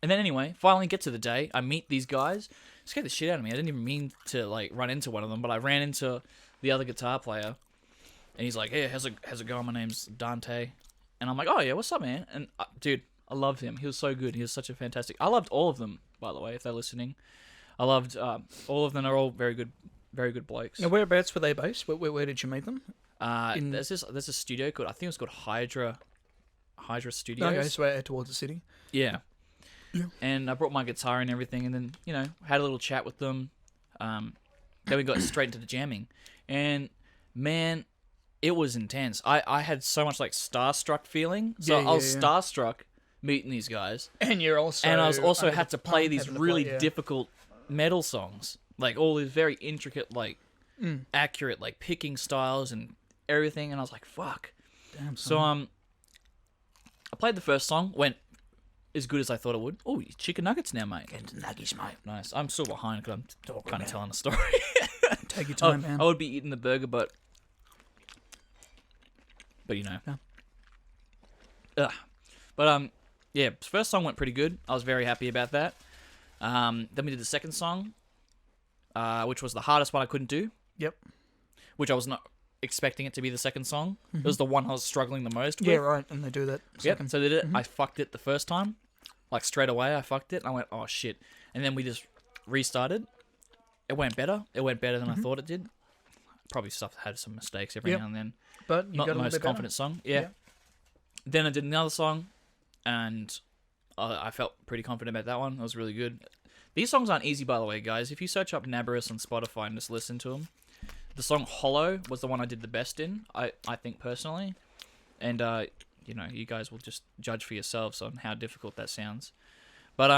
And then anyway, finally get to the day. I meet these guys. It scared the shit out of me. I didn't even mean to like run into one of them, but I ran into the other guitar player, and he's like, "Hey, how's it going? My name's Dante." And I'm like, "Oh yeah, what's up, man?" And dude, I loved him. He was so good. He was such a fantastic. I loved all of them, by the way, if they're listening. I loved all of them. Are all very good blokes. Now, whereabouts were they based? Where did you meet them? There's a studio called, I think it was called Hydra Studios. Okay, so out towards the city. Yeah. And I brought my guitar and everything, and then, you know, had a little chat with them. Then we got straight into the jamming. And, man, it was intense. I had so much, like, starstruck feeling. So I was starstruck meeting these guys. And you're also... And I was also had to play these really difficult metal songs. Like, all these very intricate, like, accurate, like, picking styles and everything. And I was like, fuck. Damn, so, I played the first song, went as good as I thought it would. Oh, chicken nuggets now, mate. Getting nuggets, mate. Nice. I'm still behind because I'm kind of telling a story. Take your time, man. I would be eating the burger, but you know. Yeah. But yeah, first song went pretty good. I was very happy about that. Then we did the second song, which was the hardest one I couldn't do. Yep. Which I was not expecting it to be the second song. Mm-hmm. It was the one I was struggling the most with. Yeah, right. And they do that. Yep. So they did it. Mm-hmm. I fucked it the first time. Like straight away, I fucked it. And I went, oh shit. And then we just restarted. It went better. It went better than I thought it did. Probably had some mistakes every now and then. But you not got the a most confident song. Yeah. Then I did another song, and I felt pretty confident about that one. It was really good. These songs aren't easy, by the way, guys. If you search up Nabarus on Spotify and just listen to them, the song Hollow was the one I did the best in, I think, personally. And, you know, you guys will just judge for yourselves on how difficult that sounds. But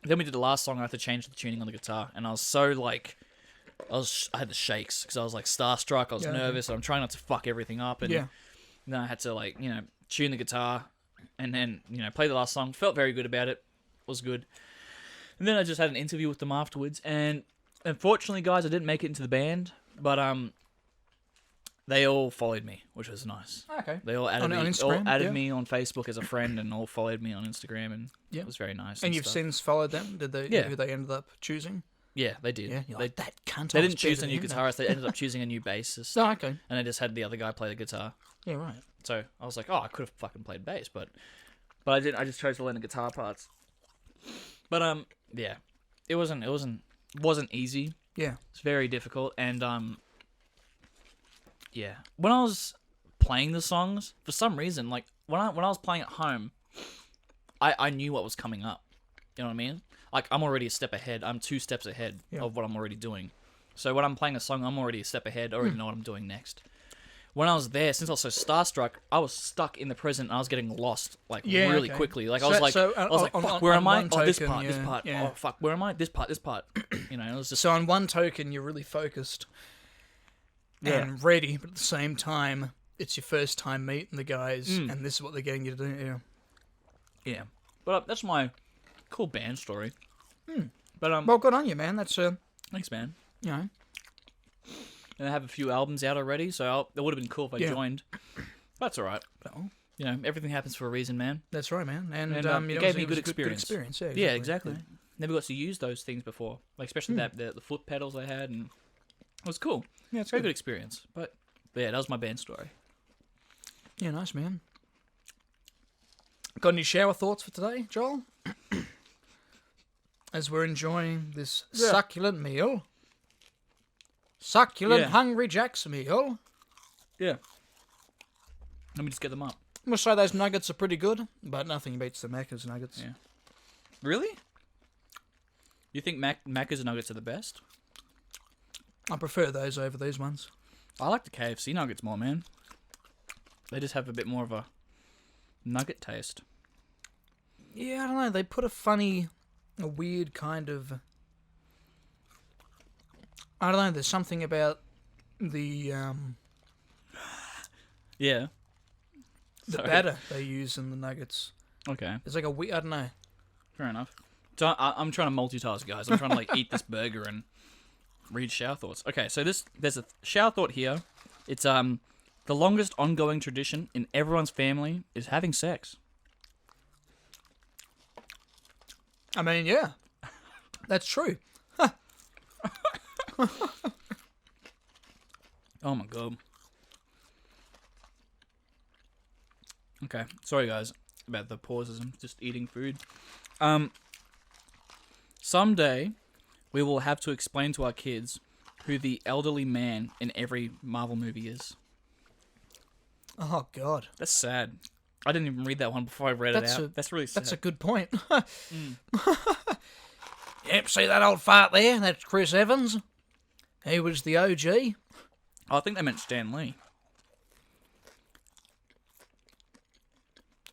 then we did the last song, I had to change the tuning on the guitar, and I was so, like... I had the shakes, because I was, like, starstruck, I was nervous, I'm trying not to fuck everything up, and then I had to, like, you know, tune the guitar, and then, you know, play the last song. Felt very good about it. Was good. And then I just had an interview with them afterwards, and unfortunately, guys, I didn't make it into the band, but they all followed me, which was nice. Okay. They all added On me, Instagram, all added yeah. me on Facebook as a friend, and all followed me on Instagram, and Yeah. it was very nice. And you've stuff. since followed them? Did they? Yeah. Who they ended up choosing? Yeah, they did. Yeah. You're They, like, that cunt. they I was didn't choose better a new than him." guitarist. They ended up choosing a new bassist, Oh, okay. and they just had the other guy play the guitar. Yeah, right. So I was like, oh, I could have fucking played bass, but I didn't. I just chose to learn the guitar parts. But yeah, it wasn't easy. Yeah. It's very difficult, and yeah. When I was playing the songs, for some reason, like when I was playing at home, I knew what was coming up. You know what I mean? Like I'm already a step ahead. I'm 2 steps ahead of what I'm already doing. So when I'm playing a song, I'm already a step ahead. I already know what I'm doing next. When I was there, since I was so starstruck, I was stuck in the present and I was getting lost really quickly. Like I was like, fuck, where am I? Oh, this part, this part. Yeah. Oh, fuck, where am I? This part, this part. You know, it was just So on one token, you're really focused and ready, but at the same time, it's your first time meeting the guys, and this is what they're getting you to do. Yeah. yeah. But that's my cool band story. But Well, good on you, man. That's thanks, man. you know. And I have a few albums out already, so it would have been cool if I Yeah. joined. That's all right. Well, You know, everything happens for a reason, man. that's right, man. And And, you it know, gave me it a was good experience. Yeah, Yeah, exactly. Never got to use those things before, like especially the foot pedals they had, and it was cool. Yeah, it's Very good. good experience. But yeah, that was my band story. Yeah, nice, man. Got any shower thoughts for today, Joel? As we're enjoying this succulent meal. Succulent Yeah. Hungry Jack's meal. Yeah. Let me just get them up. I'm going to say those nuggets are pretty good, but nothing beats the Macca's nuggets. Yeah. Really? You think Macca's nuggets are the best? I prefer those over these ones. I like the KFC nuggets more, man. They just have a bit more of a nugget taste. Yeah, I don't know. They put a weird kind of... I don't know. There's something about the Yeah. Sorry. batter they use in the nuggets. Okay. It's like a weird... I don't know. Fair enough. So I'm trying to multitask, guys. I'm trying to like eat this burger and read shower thoughts. Okay, so there's a shower thought here. It's the longest ongoing tradition in everyone's family is having sex. I mean, yeah. That's true. Oh my god. Okay, sorry guys about the pauses. I'm just eating food. Someday we will have to explain to our kids who the elderly man in every Marvel movie is. Oh, God. That's sad. I didn't even read that one before I read it out. That's really sad. That's a good point. Yep, see that old fart there? That's Chris Evans. He was the OG. Oh, I think they meant Stan Lee.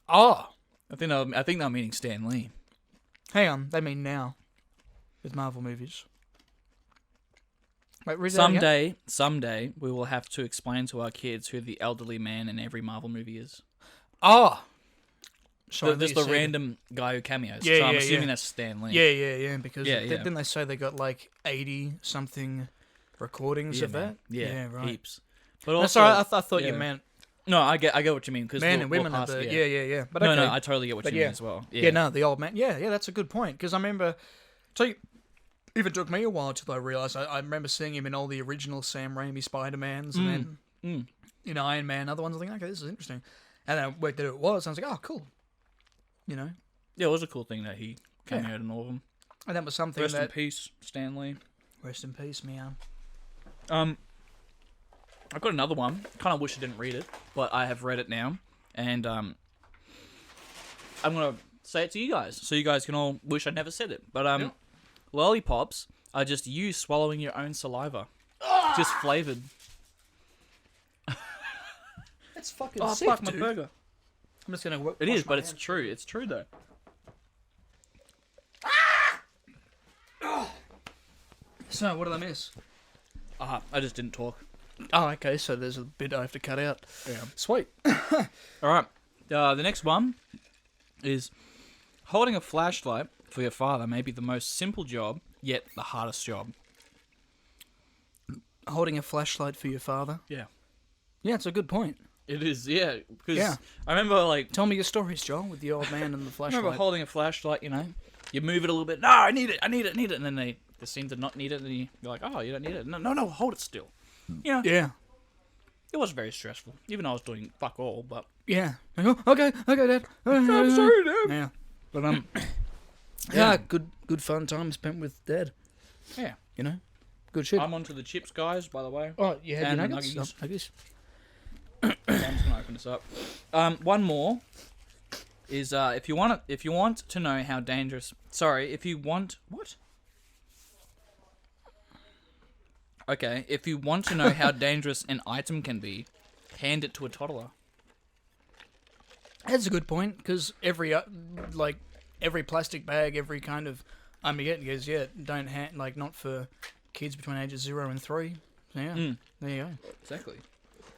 Oh, I think they're meaning Stan Lee. hang on. They mean now. With Marvel movies. Wait, read that again? Someday, we will have to explain to our kids who the elderly man in every Marvel movie is. Oh. Sorry, Just you the said- random guy who cameos. Yeah, so I'm yeah, assuming yeah. that's Stan Lee. Yeah, because Yeah, didn't they say they got like 80-something recordings Yeah, of man. that? Yeah, right. heaps. But No, also, sorry, I thought you yeah. meant No, I get what you mean. Cause men we'll- and we'll women pass- are the... yeah. Yeah. But No, okay. I totally get what But you yeah. mean as well. Yeah, no, the old man. Yeah, that's a good point. Because I remember... So, even took me a while till I realised. I remember seeing him in all the original Sam Raimi Spider-Mans and then in Iron Man and other ones. I think, okay, this is interesting. And then I worked out who it was. And I was like, oh, cool. You know? Yeah, it was a cool thing that he cameoed in all of them. And that was something Rest in that... peace, Stan Lee. Rest in peace, man. I've got another one. Kind of wish I didn't read it, but I have read it now, and I'm gonna say it to you guys, so you guys can all wish I never said it. But lollipops are just you swallowing your own saliva, just flavored. That's fucking Oh sick, fuck, my dude. burger! I'm just going to... It is, but it's true. It's true though. So, what did I miss? I just didn't talk. Oh, okay, so there's a bit I have to cut out. Yeah. Sweet. All right. The next one is holding a flashlight for your father may be the most simple job, yet the hardest job. Holding a flashlight for your father. Yeah. Yeah, it's a good point. It is, yeah. Because Yeah. I remember, like... Tell me your stories, Joel, with the old man and the I flashlight. remember holding a flashlight, you know. You move it a little bit. No, I need it. And then they seem to not need it. And you're like, oh, you don't need it. No, hold it still. You know, Yeah. it was very stressful. Even though I was doing fuck all, but... Yeah. Like, oh, okay, Dad. I'm sorry, Dad. Yeah. But, yeah, good fun time spent with Dad. Yeah. You know? Good shit. I'm onto the chips, guys, by the way. Oh, you had And your the nuggets? nuggies. Oh, nuggies. I'm just gonna open this up. One more is if you want to know how dangerous. Sorry, if you want what? Okay, if you want to know how dangerous an item can be, hand it to a toddler. That's a good point, because every plastic bag, every kind of Armageddon goes, yeah, don't hand, like, not for kids between ages 0 and 3. So, yeah, there you go. Exactly.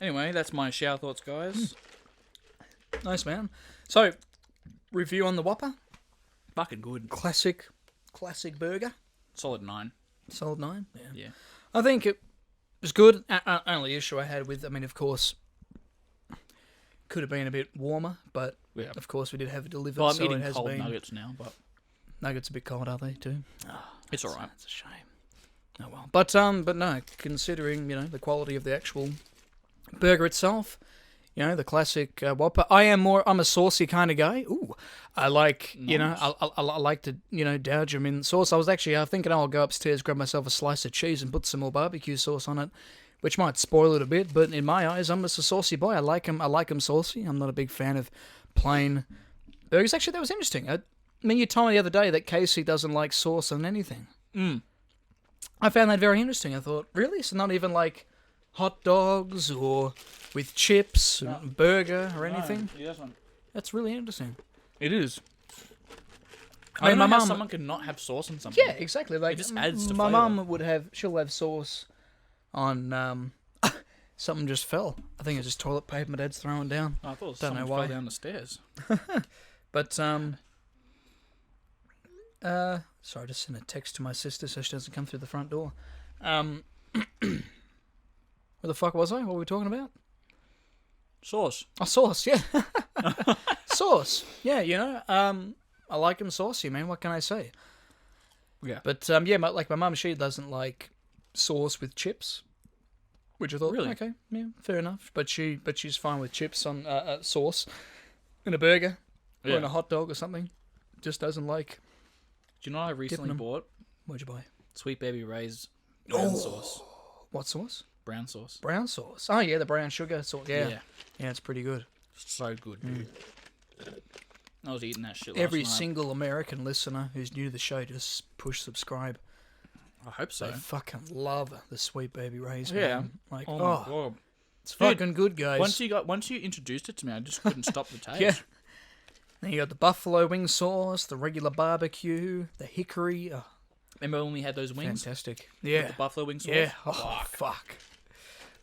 Anyway, that's my shower thoughts, guys. Nice, man. So, review on the Whopper. Fucking good. Classic burger. Solid 9. Solid 9. Yeah. I think it was good. Only issue I had with, I mean, of course, could have been a bit warmer, but Yeah. of course we did have it delivered, Well, I'm so eating it has cold been. nuggets now, but Nuggets a bit cold, are they, too? it's alright. That's a shame. Oh well. But no, considering, you know, the quality of the actual burger itself, you know, the classic Whopper. I'm a saucy kind of guy. Ooh, I like, you know, I like to, you know, douse them in sauce. I was actually thinking I'll go upstairs, grab myself a slice of cheese and put some more barbecue sauce on it, which might spoil it a bit. But in my eyes, I'm just a saucy boy. I like them saucy. I'm not a big fan of plain burgers. Actually, that was interesting. I mean, you told me the other day that Casey doesn't like sauce on anything. I found that very interesting. I thought, really? So not even like hot dogs or with chips, burger or anything? No, he doesn't. That's really interesting. It is. I mean, my my mum. mum- Someone can not have sauce on something. Yeah, exactly. Like, It just adds to my flavour. mum she'll have sauce on, something just fell. I think it's just toilet paper my dad's throwing down. Oh, I thought Don't know someone why. fell down the stairs. But, sorry, I just sent a text to my sister so she doesn't come through the front door. Where the fuck was I? What were we talking about? Sauce. Oh, sauce, yeah. Sauce. Yeah, you know, I like them saucy, man. What can I say? Yeah. But, yeah, my mum, she doesn't like sauce with chips, which I thought, Really? okay, yeah, fair enough. But she's fine with chips on sauce in a burger or in Yeah. a hot dog or something. Just doesn't like. Do you know what I recently them. bought? What'd you buy? Sweet Baby Ray's brown sauce. What sauce? Brown sauce. Brown sauce. Oh, yeah, the brown sugar sauce. Yeah. Yeah. Yeah, it's pretty good. So good, dude. I was eating that shit Every last night. single American listener who's new to the show, just push subscribe. I hope so. They fucking love the Sweet Baby Ray's. Yeah. Man. Like, Oh my god. it's fucking good, guys. Once you introduced it to me, I just couldn't stop the taste. Yeah. Then you got the buffalo wing sauce, the regular barbecue, the hickory. Oh, Remember when we had those wings? fantastic. With Yeah. the buffalo wing sauce? Yeah. Oh, fuck.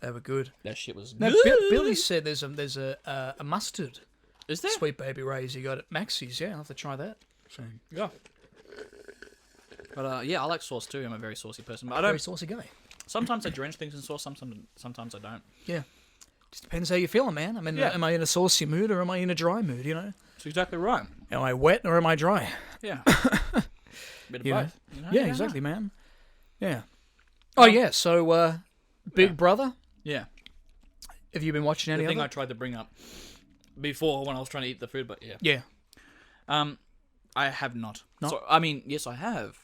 They were good. That shit was No, good. Billy said there's a mustard Is there? Sweet Baby Ray's you got at Maxie's. Yeah, I'll have to try that. So, Yeah. But yeah, I like sauce too. I'm a very saucy person. But I very don't. saucy guy. Sometimes I drench things in sauce. Sometimes I don't. Yeah. Just depends how you're feeling, man. I mean, Yeah. am I in a saucy mood or am I in a dry mood, you know? That's exactly right. Am I wet or am I dry? Yeah. Bit of You know? both. You know? Yeah, exactly, man. Yeah. Oh, yeah, so, Big Brother, Yeah. have you been watching any The thing of I it? tried to bring up before when I was trying to eat the food, but yeah. Yeah. I have not. Not? So, I mean, yes, I have,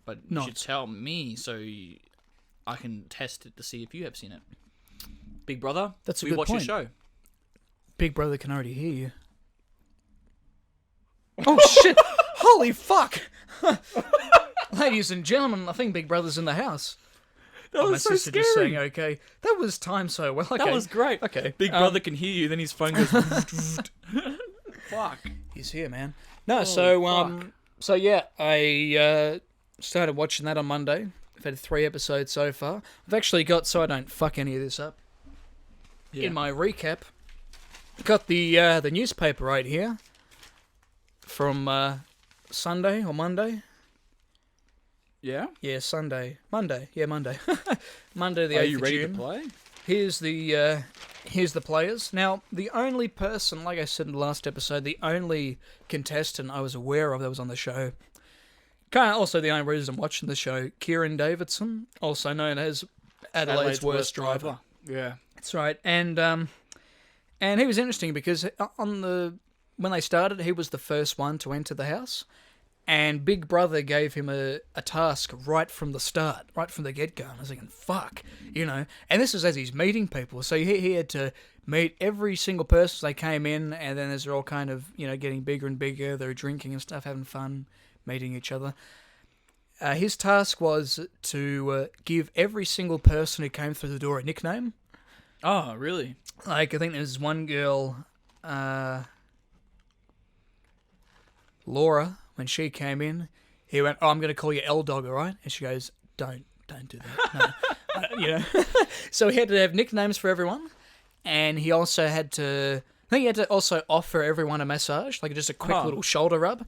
but you Not. should tell me so I can test it to see if you have seen it. Big Brother, That's a we good watch point. your show. Big Brother can already hear you. Oh, shit! Holy fuck! Ladies and gentlemen, I think Big Brother's in the house. That My was so sister scary. just saying, okay. That was timed so well. Okay. That was great. Okay. Big Brother can hear you, then his phone goes. Fuck. He's here, man. No, so yeah, I started watching that on Monday. I've had 3 episodes so far. I've actually got, so I don't fuck any of this up, Yeah. in my recap, got the newspaper right here from Sunday or Monday. Yeah. Yeah, Sunday. Monday. Yeah, Monday. Monday the 8th Are you of ready June. to play? Here's the players. Now, the only person, like I said in the last episode, the only contestant I was aware of that was on the show, kind of also the only reason I'm watching the show, Kieran Davidson, also known as Adelaide's worst driver. Yeah. That's right. And he was interesting because when they started, he was the first one to enter the house. And Big Brother gave him a task right from the start, right from the get-go. And I was thinking, fuck, And this is as he's meeting people. So he had to meet every single person as they came in, and then as they're all kind of, getting bigger and bigger, they're drinking and stuff, having fun, meeting each other. His task was to give every single person who came through the door a nickname. Oh, really? Like, I think there's one girl, Laura. When she came in, he went, "Oh, I'm going to call you L-Dog, all right?" And she goes, Don't do that. No. So he had to have nicknames for everyone, and he also had to, I think he had to also offer everyone a massage, like just a quick little shoulder rub.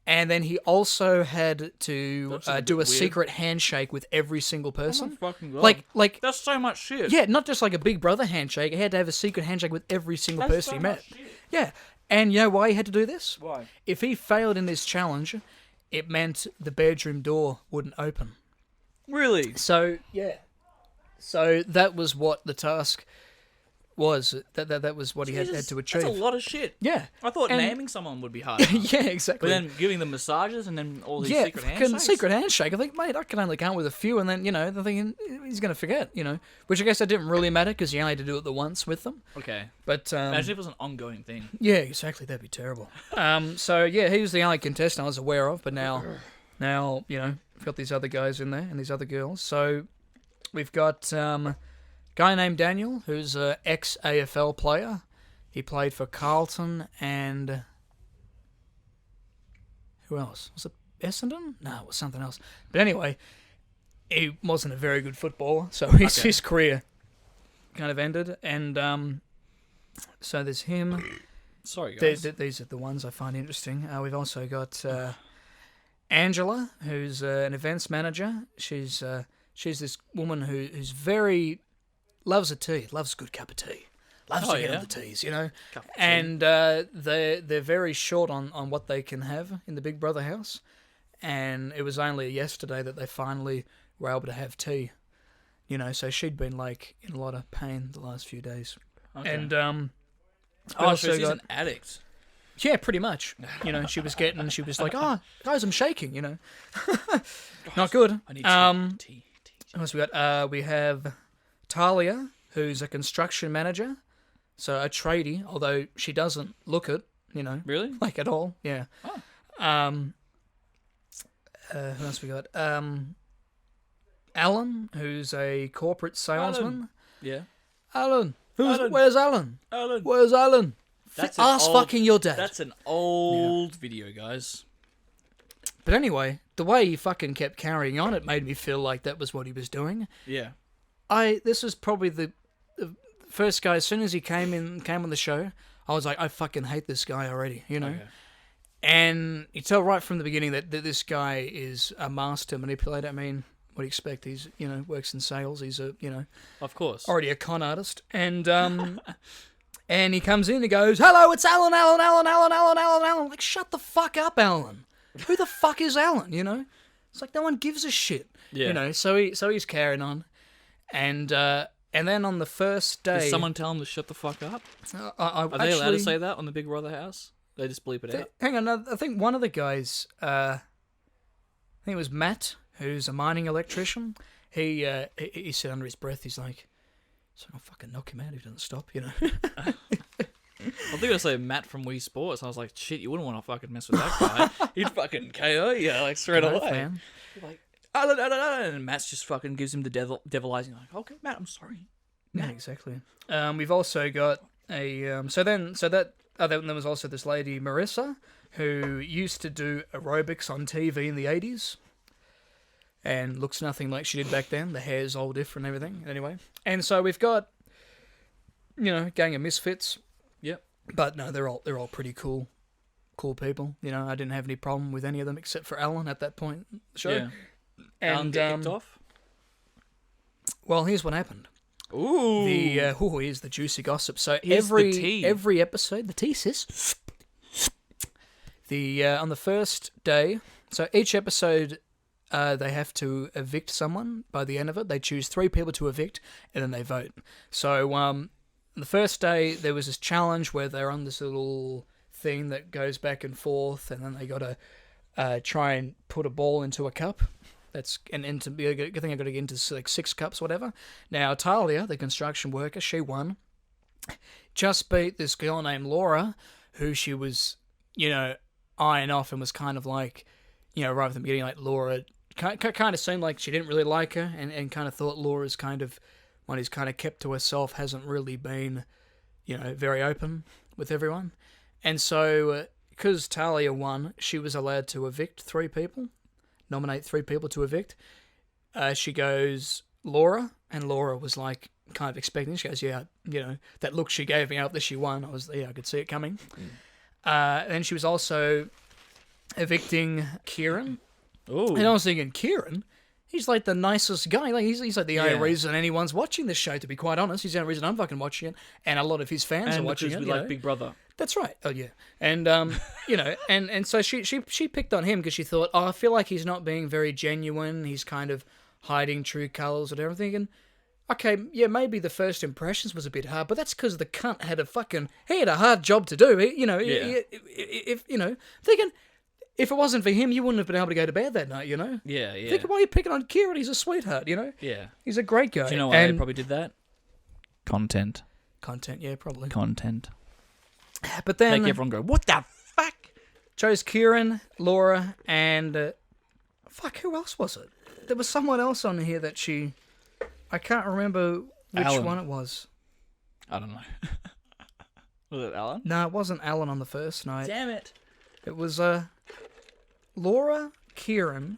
And then he also had to do a secret handshake with every single person. Oh my fucking God. Like That's so much shit. yeah, not just like a Big Brother handshake. He had to have a secret handshake with every single That's person so he met. much shit. Yeah. And you know why he had to do this? Why? If he failed in this challenge, it meant the bedroom door wouldn't open. Really? So, yeah. So that was what the task was. That was what he had to achieve. That's a lot of shit. Yeah. I thought And- naming someone would be hard. Yeah, exactly. But then giving them massages and then all these yeah, secret fucking handshakes. secret handshake. I think, mate, I can only count with a few, and then, they're thinking, he's going to forget, Which I guess it didn't really matter, because he only had to do it the once with them. Okay. But, Imagine if it was an ongoing thing. yeah, exactly. That'd be terrible. So yeah, he was the only contestant I was aware of. But now, we've got these other guys in there and these other girls. So we've got a guy named Daniel, who's an ex-AFL player. He played for Carlton and who else? Was it Essendon? No, it was something else. But anyway, he wasn't a very good footballer, so his career kind of ended. And so there's him. Sorry, guys. These are the ones I find interesting. We've also got Angela, who's an events manager. She's this woman who's very loves a tea, loves a good cup of tea, loves to get on the teas, Cup of tea. And they're very short on what they can have in the Big Brother house. And it was only yesterday that they finally were able to have tea. So she'd been like in a lot of pain the last few days. Okay. And so she's an addict. yeah, pretty much. She was like, "Oh, guys, I'm shaking." Not good. I need tea. What else we got? We have Talia, who's a construction manager, so a tradie, although she doesn't look it, Really? like at all. Yeah. Oh. Who else we got? Alan, who's a corporate salesman. Yeah. Alan. Alan. Where's Alan? Alan. Where's Alan? That's Ask fucking your dad. That's an old video, guys. But anyway, the way he fucking kept carrying on, it made me feel like that was what he was doing. Yeah. This was probably the first guy. As soon as he came on the show, I was like, I fucking hate this guy already, Okay. And you tell right from the beginning that this guy is a master manipulator. I mean, what do you expect? He's works in sales. He's Of course. already a con artist, and and he comes in and goes, "Hello, it's Alan. I'm like, shut the fuck up, Alan. Who the fuck is Alan? It's like no one gives a shit. Yeah. So he's carrying on, and then on the first day, Did someone tell him to shut the fuck up? Are Are they allowed to say that on the Big Brother house? They just bleep it out. Hang on, I think one of the guys, I think it was Matt, who's a mining electrician. He said under his breath, he's like, "So I'll fucking knock him out if he doesn't stop," I think I was say Matt from Wii Sports. I was like, shit, you wouldn't want to fucking mess with that guy. He'd fucking KO you like straight away. Man. Like, and Matt just fucking gives him the devilizing. Like, okay, Matt, I'm sorry. Yeah, exactly. We've also got a then there was also this lady Marissa who used to do aerobics on TV in the 80s and looks nothing like she did back then. The hair's all different and everything. Anyway, and so we've got gang of misfits. Yep. But no, they're all pretty cool. cool people. You know, I didn't have any problem with any of them except for Alan at that point in the show. Yeah. Alan And get kicked off? well, here's what happened. Ooh. Here's the juicy gossip. So Here's the tea. every episode, the tea, sis. On the first day, so each episode, they have to evict someone. By the end of it, they choose 3 people to evict, and then they vote. So, the first day there was this challenge where they're on this little thing that goes back and forth, and then they got to try and put a ball into a cup. That's and to be a good thing. I got to get into like 6 cups, whatever. Now Talia, the construction worker, she won. Just beat this girl named Laura, who she was, eyeing off and was kind of like, right from the beginning, like Laura kind of seemed like she didn't really like her, and kind of thought Laura's kind of one who's kind of kept to herself, hasn't really been, very open with everyone. And so, because Talia won, she was allowed to evict 3 people. Nominate 3 people to evict. She goes Laura, and Laura was like kind of expecting. She goes, yeah, that look she gave me after she won, I could see it coming. And she was also evicting Kieran. Ooh. And I was thinking, Kieran, he's like the nicest guy. Like he's like the only Yeah. reason anyone's watching this show. To be quite honest, he's the only reason I'm fucking watching it, and a lot of his fans are watching because it. we like Big Brother. That's right. Oh yeah, and and so she picked on him because she thought, I feel like he's not being very genuine. He's kind of hiding true colours and everything. And okay, yeah, maybe the first impressions was a bit hard, but that's because the cunt had a hard job to do. Thinking if it wasn't for him, you wouldn't have been able to go to bed that night. Yeah, yeah. Thinking, why are you picking on Kieran? He's a sweetheart. Yeah. He's a great guy. Do you know why they probably did that? Content. Yeah, probably. Content. But then Make everyone go, what the fuck? chose Kieran, Laura, and who else was it? There was someone else on here that I can't remember which Alan. one it was. I don't know. Was it Alan? No, it wasn't Alan on the first night. Damn it. It was Laura, Kieran,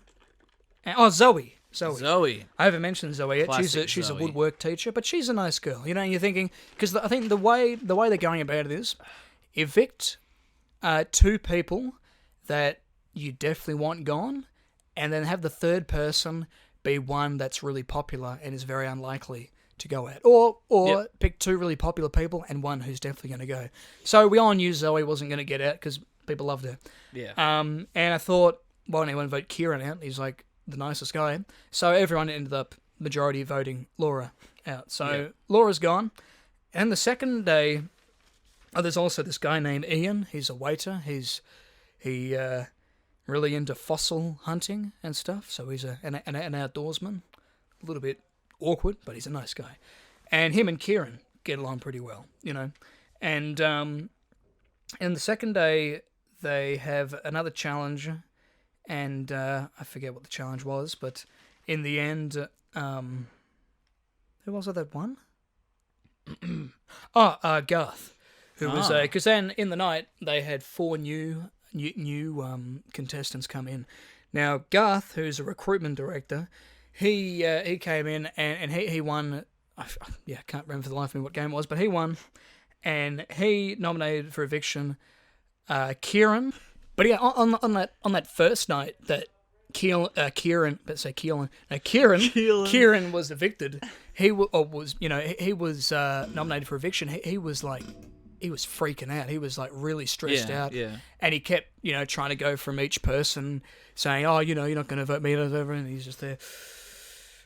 and Zoe. Zoe. I haven't mentioned Zoe yet. Classic She's a Zoe. woodwork teacher, but she's a nice girl. And you're thinking, because I think the way they're going about it is evict 2 people that you definitely want gone, and then have the third person be one that's really popular and is very unlikely to go out. Or Yep. pick 2 really popular people and one who's definitely going to go. So we all knew Zoe wasn't going to get out because people loved her. Yeah. And I thought, why don't anyone vote Kieran out? He's like the nicest guy. So everyone ended up majority voting Laura out. So Yeah. Laura's gone. And the second day, there's also this guy named Ian. He's a waiter. He really into fossil hunting and stuff. So he's an outdoorsman. A little bit awkward, but he's a nice guy. And him and Kieran get along pretty well, And the second day, they have another challenge, and I forget what the challenge was, but in the end, who was it that won? Garth, who was because then in the night they had 4 new contestants come in. Now Garth, who's a recruitment director, he came in and he won. I can't remember for the life of me what game it was, but he won, and he nominated for eviction Kieran. But yeah, on that first night that Kieran was evicted. He was nominated for eviction. He was freaking out. He was like really stressed out. Yeah. And he kept trying to go from each person, saying, "Oh, you're not going to vote me," and he's just there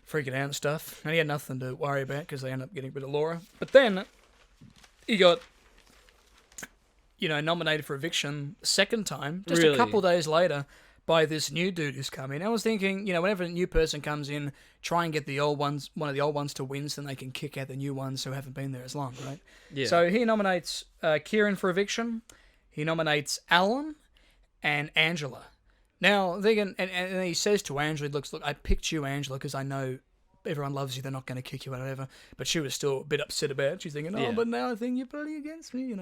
freaking out and stuff. And he had nothing to worry about because they ended up getting rid of Laura. But then he got nominated for eviction second time, just Really? a couple days later, by this new dude who's come in. I was thinking, whenever a new person comes in, try and get one of the old ones to win so then they can kick out the new ones who haven't been there as long, right? Yeah. So he nominates Kieran for eviction. He nominates Alan and Angela. Now, and he says to Angela, look, I picked you, Angela, because I know everyone loves you. They're not going to kick you out or whatever. But she was still a bit upset about it. She's thinking, but now I think you're voting against me,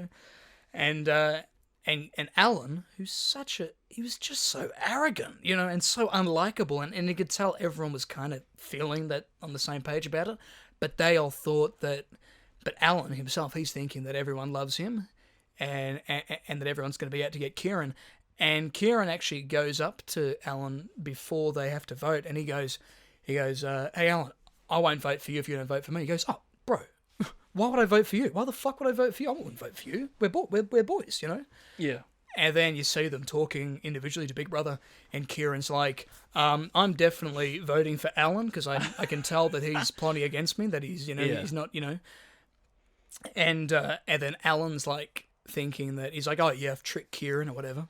And Alan, he was just so arrogant, and so unlikable, and you could tell everyone was kind of feeling that on the same page about it, but they all thought that, but Alan himself, he's thinking that everyone loves him, and that everyone's going to be out to get Kieran. And Kieran actually goes up to Alan before they have to vote, and he goes, hey Alan, I won't vote for you if you don't vote for me. He goes, oh, bro, why would I vote for you? Why the fuck would I vote for you? I wouldn't vote for you. We're boys, you know? Yeah. And then you see them talking individually to Big Brother, and Kieran's like, I'm definitely voting for Alan because I can tell that he's plotting against me, that he's, he's not, And then Alan's like thinking that he's like, oh yeah, I've tricked Kieran or whatever,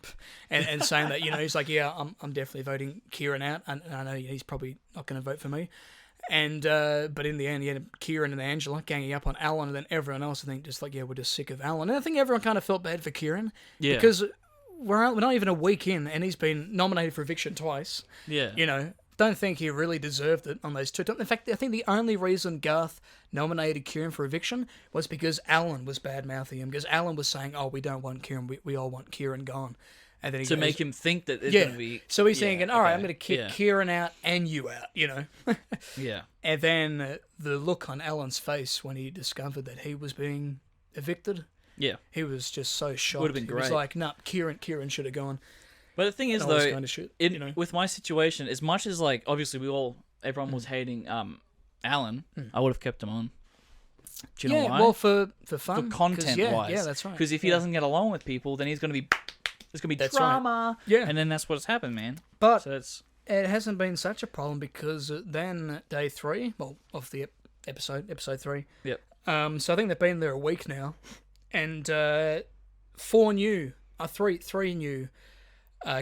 and saying that he's like, yeah, I'm definitely voting Kieran out, and I know he's probably not going to vote for me, and but in the end, he had Kieran and Angela ganging up on Alan, and then everyone else, I think, just like, yeah, we're just sick of Alan, and I think everyone kind of felt bad for Kieran, because we're not even a week in, and he's been nominated for eviction twice. Yeah, don't think he really deserved it on those two. In fact, I think the only reason Garth nominated Kieran for eviction was because Alan was bad-mouthing him, because Alan was saying, oh, we don't want Kieran, we all want Kieran gone. And then he goes, make him think that it's going to be... So he's thinking, all right, I'm going to kick Kieran out and you out, Yeah. And then the look on Alan's face when he discovered that he was being evicted, he was just so shocked. Would have been great. He was like, no, Kieran should have gone. But the thing is, And all this though, kind of shit, with my situation, as much as, like, obviously everyone was hating Alan, I would have kept him on. Do you know why? Well, for fun. For content-wise. Yeah, that's right. Because if he doesn't get along with people, then there's going to be drama. Right. Yeah. And then that's what's happened, man. But so it's... it hasn't been such a problem, because then day 3, of the episode 3. Yep. So I think they've been there a week now, and 3 new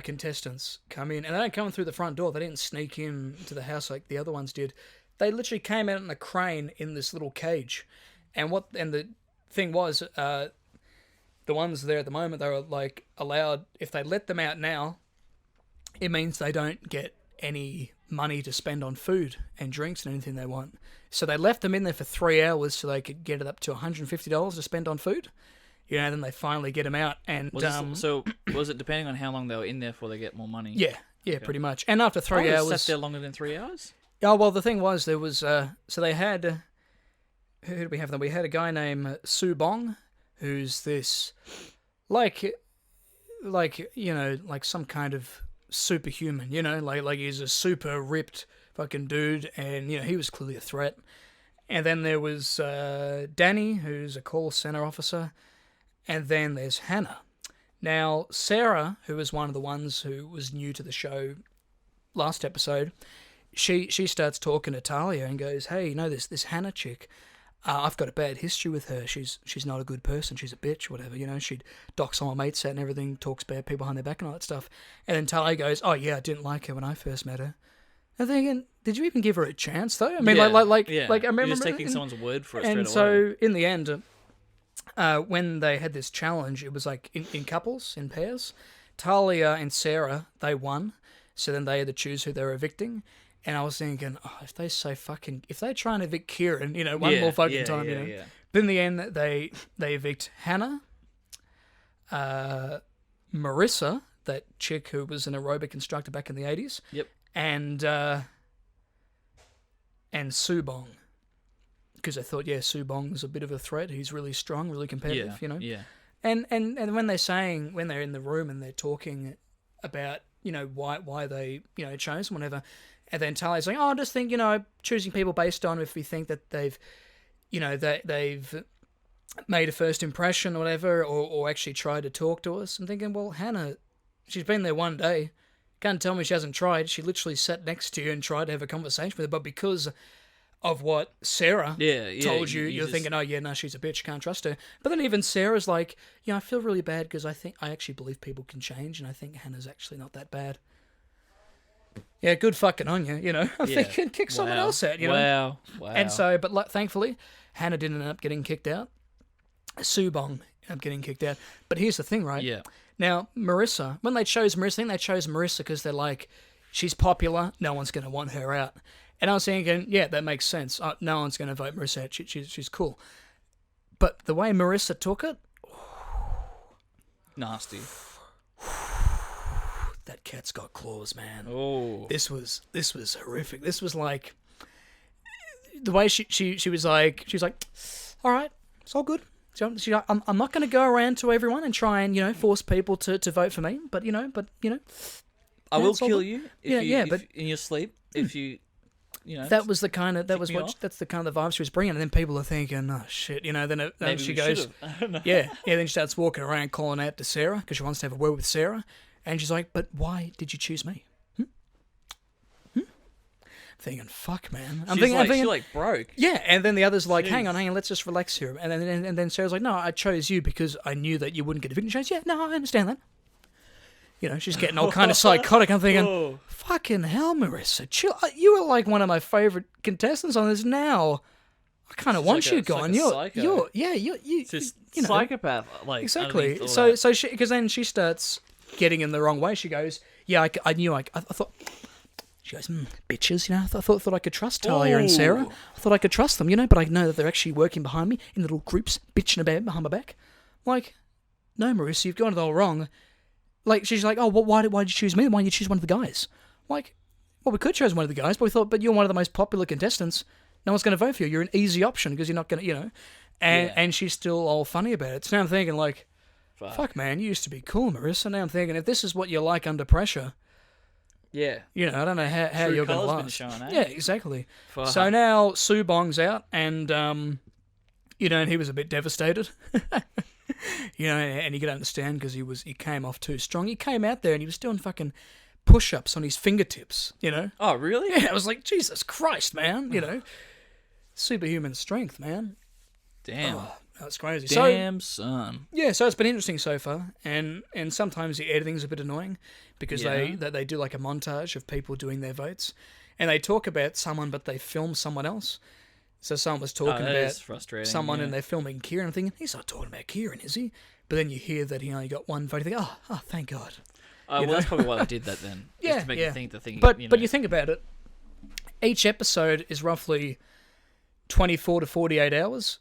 contestants come in, and they don't come through the front door. They didn't sneak in to the house like the other ones did. They literally came out in a crane in this little cage, and the thing was, the ones there at the moment, they were like allowed, if they let them out now, it means they don't get any money to spend on food and drinks and anything they want. So they left them in there for 3 hours so they could get it up to $150 to spend on food. Then they finally get them out. And so was it depending on how long they were in there before they get more money? Yeah, okay. Pretty much. And after 3 hours... Sat there longer than 3 hours? Oh, well, the thing was, there was... so they had... who did we have them? We had a guy named Su Bong, who's this... like some kind of superhuman, like he's a super ripped fucking dude, and, he was clearly a threat. And then there was Danny, who's a call center officer, and then there's Hannah. Now, Sarah, who was one of the ones who was new to the show last episode, she starts talking to Talia and goes, hey, this Hannah chick, I've got a bad history with her. She's not a good person. She's a bitch, whatever. She'd dox on my mates out and everything, talks bad people behind their back and all that stuff. And then Talia goes, oh, yeah, I didn't like her when I first met her. I'm thinking, did you even give her a chance, though? I mean, I remember... You're just taking someone's word for it straight away. And so, in the end, when they had this challenge, it was like in couples, in pairs. Talia and Sarah, they won. So then they had to choose who they were evicting. And I was thinking, if they try and evict Kieran, one more fucking time, Yeah. But in the end, they evict Hannah, Marissa, that chick who was an aerobic instructor back in the 80s. Yep. And Su Bong, because I thought, Su Bong's a bit of a threat. He's really strong, really competitive, Yeah. And when they're in the room and they're talking about, why they, chose and whatever, and then Talia's like, I just think, choosing people based on if we think that they've made a first impression or whatever, or actually tried to talk to us. I'm thinking, well, Hannah, she's been there one day. Can't tell me she hasn't tried. She literally sat next to you and tried to have a conversation with her, but because of what Sarah told you, you're thinking, she's a bitch, can't trust her. But then even Sarah's like, I feel really bad because I actually believe people can change, and I think Hannah's actually not that bad. Yeah, good fucking on you, I think, and kick someone else out, Wow. And so, but thankfully, Hannah didn't end up getting kicked out. Su Bong ended up getting kicked out. But here's the thing, right? Yeah. Now, Marissa, when they chose Marissa, I think they chose Marissa because they're like, she's popular, no one's going to want her out. And I was thinking, yeah, that makes sense. No one's going to vote Marissa out. She's cool. But the way Marissa took it... Nasty. That cat's got claws, man. Oh. This was horrific. This was like... The way she was like, all right, it's all good. She's like, I'm not going to go around to everyone and try and force people to vote for me, but I will it's all kill good. you But if in your sleep if you that was the kind of me off. that's the kind of vibes she was bringing, and then people are thinking, oh shit, then maybe she we goes, should've. I don't know. yeah, then she starts walking around calling out to Sarah because she wants to have a word with Sarah, and she's like, but why did you choose me? Thinking, fuck, man. I'm thinking, she broke. yeah, and then the other's like, Jeez. hang on, let's just relax here. And then Sarah's like, no, I chose you because I knew that you wouldn't get a victory chance. Yeah, no, I understand that. She's getting all kind of psychotic. I'm thinking, Whoa. fucking hell, Marissa, chill. You are like one of my favorite contestants on this now. I kind of She's want like you a- she's gone. like a You're psycho. you. Just you know. psychopath. Exactly. underneath all So that. she, because then she starts getting in the wrong way. She goes, yeah, I knew. I thought. She goes, bitches, I thought I could trust Talia and Sarah. Ooh. I thought I could trust them, but I know that they're actually working behind me in little groups, bitching about behind my back. Like, no, Marissa, you've got it all wrong. Like, she's like, oh, well, why did you choose me? Why didn't you choose one of the guys? Like, well, we could choose one of the guys, but we thought, but you're one of the most popular contestants. No one's going to vote for you. You're an easy option because you're not going to, And she's still all funny about it. So now I'm thinking, like, fuck, man, you used to be cool, Marissa. Now I'm thinking, if this is what you're like under pressure, Yeah. I don't know how True you're going to colour's been last. shown, eh? Yeah, exactly. Fuck. So now Sue Bong's out, and and he was a bit devastated. And you could understand because he came off too strong. He came out there and he was doing fucking push-ups on his fingertips. Oh, really? Yeah, I was like, Jesus Christ, man. Superhuman strength, man. Damn. Oh, that's crazy. Damn, son. Yeah, so it's been interesting so far, and sometimes the editing's a bit annoying because Yeah. they do like a montage of people doing their votes, and they talk about someone, but they film someone else. So someone was talking that about is frustrating, someone, yeah. and they're filming Kieran. I'm thinking, he's not talking about Kieran, is he? But then you hear that he only got one vote. You think, oh, thank God. Well, that's probably why they did that then. Yeah, Just to make yeah. you think the thing. But you think about it, each episode is roughly 24 to 48 hours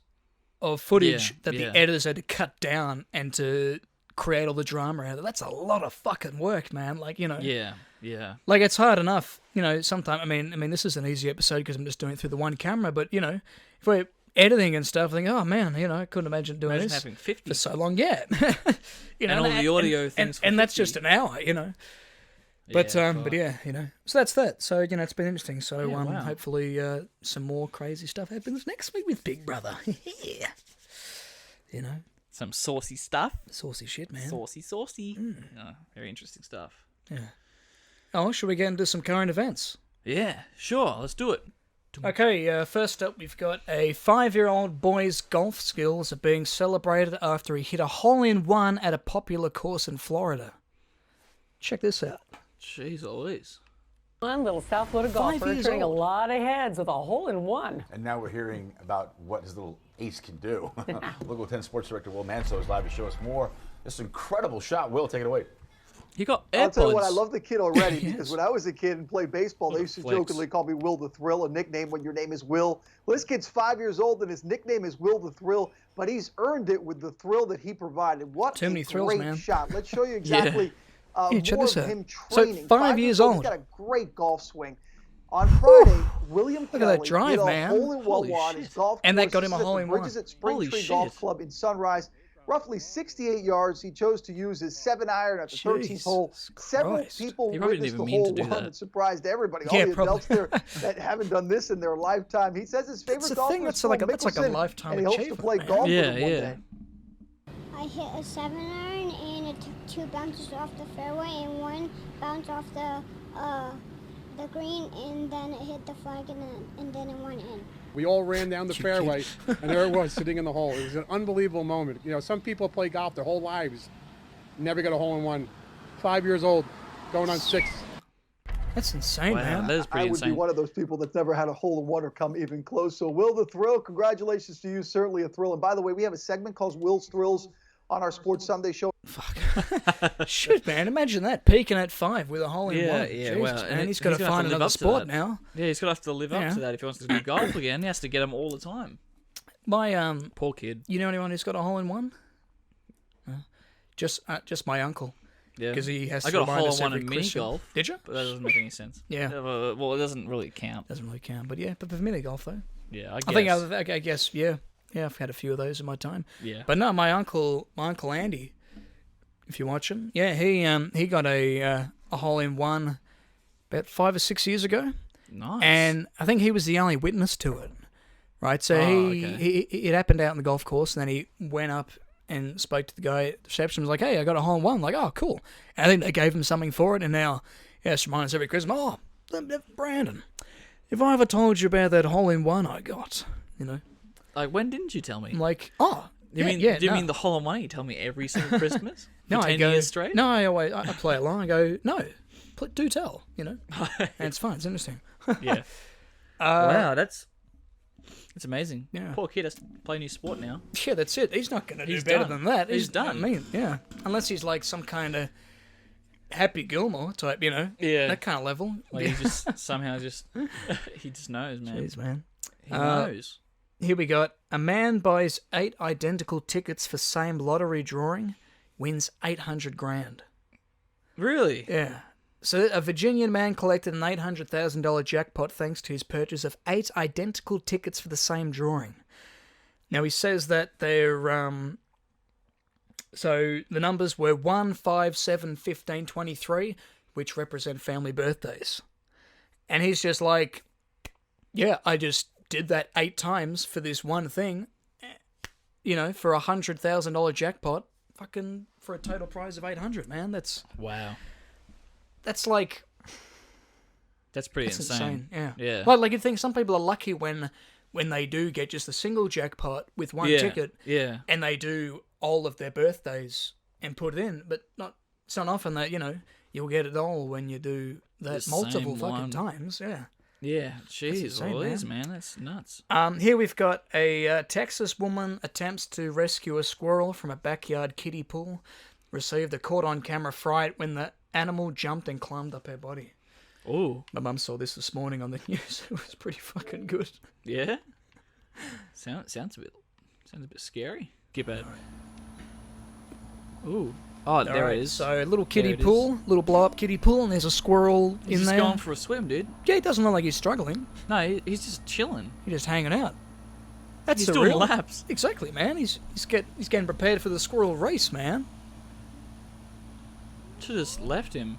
of footage that the editors had to cut down and to create all the drama out of it. That's a lot of fucking work, man. Like, Yeah. like it's hard enough, sometimes, I mean, this is an easy episode because I'm just doing it through the one camera, but, if we're editing and stuff, I think, oh man, I couldn't imagine doing Imagine this having 50. for so long. Yeah. And all the audio things for And that's 50. just an hour, But fuck. but yeah, so that's that. So it's been interesting. So wow. hopefully some more crazy stuff happens next week with Big Brother. Yeah. Some saucy stuff. Saucy shit, man. Saucy. Oh, very interesting stuff. Yeah. Oh, should we get into some current events? Yeah, sure. Let's do it. Okay, first up, we've got a 5-year-old boy's golf skills are being celebrated after he hit a hole-in-one at a popular course in Florida. Check this out. Jeez Louise. One little South Florida 5 golfer years turning a old. lot of heads with a hole-in-one. And now we're hearing about what his little ace can do. Local 10 sports director Will Manso is live to show us more. This incredible shot. Will, take it away. You got AirPods. I'll tell you what, I love the kid already because when I was a kid and played baseball, they used to Flex. jokingly call me Will the Thrill, a nickname when your name is Will. Well, this kid's 5 years old and his nickname is Will the Thrill, but he's earned it with the thrill that he provided. What Too many a thrills, great man. shot. Let's show you exactly Yeah, check more this of out. him So, training. 5 years He's old. got a great golf swing. On Friday, William Look at that Kelly drive, hit a man. hole-in-one Holy on his shit. golf And that course got him a at the hole-in-one. Bridges at Spring Holy Tree shit. Golf Club in Sunrise. Roughly 68 yards. He chose to use his 7-iron at the 13th hole. Jesus Several Christ. people He probably witnessed didn't the even mean to hole do one that. that surprised everybody. Yeah, All the probably. adults there that haven't done this in their lifetime. He says his favorite That's the golfer thing, is that's Phil like a Mickelson, lifetime and he hopes to achievement, play man. golf Yeah, with him one yeah. day. I hit a 7-iron and it took 2 bounces off the fairway and 1 bounce off the green, and then it hit the flag and then it went in. We all ran down the fairway, and there it was sitting in the hole. It was an unbelievable moment. Some people play golf their whole lives, never get a hole-in-one. 5 years old, going on 6. That's insane, Wow, man. that is I pretty would be insane. one of those people that's never had a hole-in-one or come even close. So, Will the Thrill, congratulations to you. Certainly a thrill. And by the way, we have a segment called Will's Thrills on our Sports Sunday show. Shit, man. Imagine that. Peaking at 5 with a hole-in-one. Yeah, Jesus, well, man. and He's got to gonna have find live another up to sport that. now. Yeah, he's gonna have to live up Yeah. to that if he wants to do golf again. He has to get them all the time. My Poor kid. you know anyone who's got a hole-in-one? Just my uncle. Yeah. Because he has I to got a remind hole us in one every in mini Christian. golf. Did you? But that doesn't make any sense. Yeah. Well, it doesn't really count. Doesn't really count, but yeah. But for mini golf though, Yeah, I I guess. think I guess yeah. Yeah, I've had a few of those in my time. Yeah. But no, my uncle Andy, if you watch him, yeah, he got a hole in one about 5 or 6 years ago. Nice. And I think he was the only witness to it, right? So it happened out in the golf course, and then he went up and spoke to the guy at the reception. Was like, "Hey, I got a hole in one." Like, "Oh, cool." And I think they gave him something for it, and now, it's reminded us every Christmas. "Oh, Brandon, if I ever told you about that hole in one I got, Like, when didn't you tell me? I'm like, oh, Do you mean the hole in one? You tell me every single Christmas? No, for 10 I go years straight? No, I play along. I go, no, do tell, and it's fun. It's interesting. Yeah. Wow, that's amazing. Yeah. Poor kid has to play a new sport now. Yeah, that's it. He's not going to do He's better done. than that. He's done. I mean, yeah, unless he's like some kind of Happy Gilmore type, Yeah. that kind of level. Like, he just somehow he just knows, man. Jeez, man. He knows. Here we got a man buys 8 identical tickets for same lottery drawing, wins $800,000. Really? Yeah. So a Virginian man collected an $800,000 jackpot thanks to his purchase of 8 identical tickets for the same drawing. Now he says that they're so the numbers were 1, 5, 7, 15, 23, which represent family birthdays. And he's just like, yeah, I just did that 8 times for this one thing, for $100,000 jackpot, fucking for a total prize of 800, man. Wow. That's like... That's pretty insane. Yeah. Yeah. Like you'd think some people are lucky when they do get just a single jackpot with one ticket. Yeah. And they do all of their birthdays and put it in, but it's not often that, you'll get it all when you do that The multiple same fucking one. times. Yeah. Yeah. Jeez, insane, well, it is, man. That's nuts. Here we've got a Texas woman attempts to rescue a squirrel from a backyard kiddie pool, received a caught-on-camera fright when the animal jumped and climbed up her body. Oh. My mum saw this morning on the news. It was pretty fucking good. Yeah? Sounds a bit scary. Get bad. Ooh. Oh, there it is. So a little kiddie There it is. pool, little blow-up kiddie pool, and there's a squirrel He's in just there. going for a swim, dude. Yeah, he doesn't look like he's struggling. No, he's just chilling. He's just hanging out. That's He's the doing real laps. Exactly, man. He's getting prepared for the squirrel race, man. Should have just left him.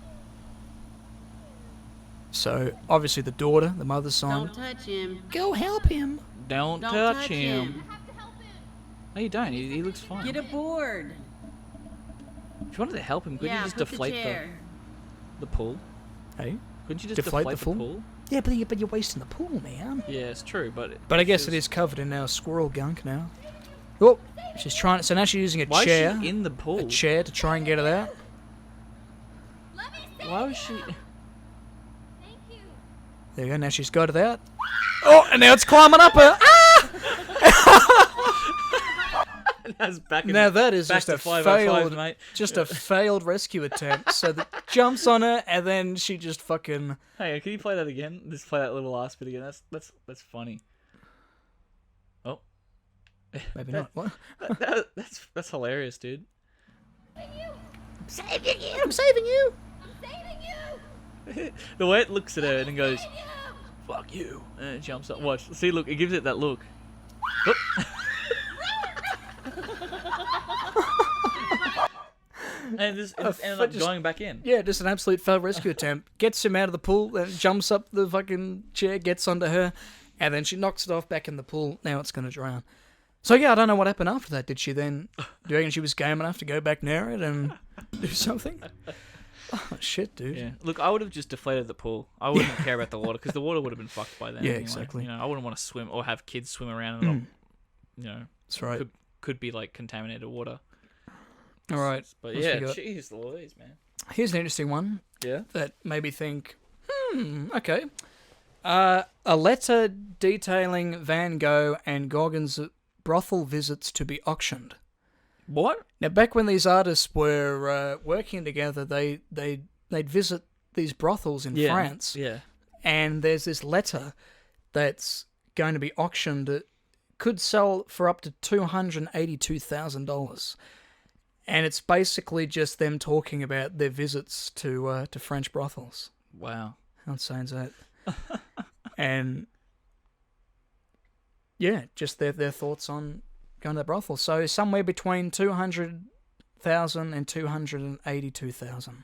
So obviously the daughter, the mother's son. Don't touch him. Go help him. Don't touch him. No, you don't. He looks fine. Get aboard. If you wanted to help him, couldn't you just put deflate the chair. the pool? Hey. Couldn't you just Deflate deflate the the pool? pool? Yeah, but you're wasting the pool, man. Yeah, it's true, but But I guess it is covered in now squirrel gunk now. Oh, she's trying. So now she's using a Why chair. is she in the pool? A chair to try and get it out. Why was she? There you go. Now she's got it out. Oh, and now it's climbing up her. Now that is just a failed, mate. just a failed rescue attempt. So that jumps on her, and then she just fucking. Hey, can you play that again? Just play that little last bit again. That's funny. Oh, Maybe not. What? that's hilarious, dude. I'm saving you. I'm saving you. The way it looks at her and then goes, "Fuck you," and it jumps up. Watch, see, look, it gives it that look. Oop. And this ended up going back in. Yeah, just an absolute failed rescue attempt. Gets him out of the pool, then jumps up the fucking chair, gets onto her, and then she knocks it off back in the pool. Now it's going to drown. So yeah, I don't know what happened after that. Did she then? Do you reckon she was game enough to go back near it and do something? Oh shit, dude. Yeah. Look, I would have just deflated the pool. I wouldn't care about the water because the water would have been fucked by then. Yeah, anyway. exactly. I wouldn't want to swim or have kids swim around and That's right. could be like contaminated water. All right. But What's yeah, we got? jeez Louise, man. Here's an interesting one. Yeah. That made me think. Okay. A letter detailing Van Gogh and Gauguin's brothel visits to be auctioned. What? Now, back when these artists were working together, they'd visit these brothels in France. Yeah. And there's this letter that's going to be auctioned that could sell for up to $282,000. And it's basically just them talking about their visits to French brothels. Wow. How insane is that? And just their thoughts on going to the brothel. So somewhere between 200,000 and 282,000.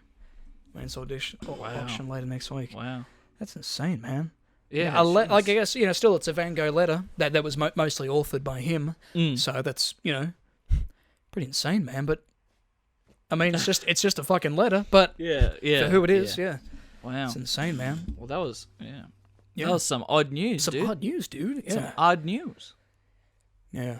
When it's auction later next week. Wow. That's insane, man. Yeah. Like I guess still it's a Van Gogh letter that was mostly authored by him. So that's pretty insane, man. But I mean, it's just a fucking letter. But for who it is, Wow. it's insane, man. Well, that was that was some odd news, dude. Some odd news, dude. Yeah. Some odd news. Yeah.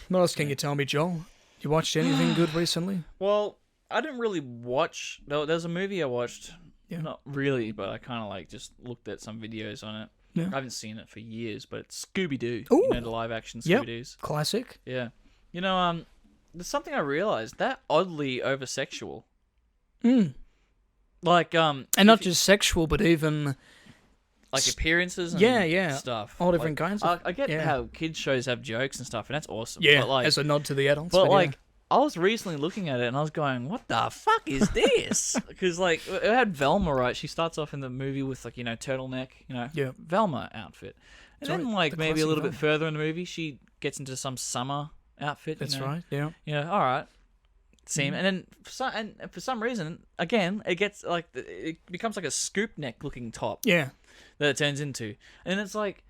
What else can you tell me, Joel? You watched anything good recently? Well, I didn't really watch. There's a movie I watched. Yeah. Not really, but I kind of like just looked at some videos on it. Yeah. I haven't seen it for years, but it's Scooby-Doo. Ooh. The live action Scooby-Doos. Classic. Yeah. There's something I realized. They're oddly over-sexual. Like, and not just sexual, but even like appearances and stuff. All different kinds of... I get how kids shows have jokes and stuff, and that's awesome. Yeah, but like, as a nod to the adults. But like, I was recently looking at it, and I was going, what the fuck is this? Because, like, it had Velma, right? She starts off in the movie with, like, turtleneck, Velma outfit. And then, like, the maybe a little classic bit further in the movie, she gets into some summer outfit. That's right, yeah. Yeah, all right. And then, for some reason, again, it gets, like, it becomes like a scoop neck looking top. Yeah. That it turns into. And it's like,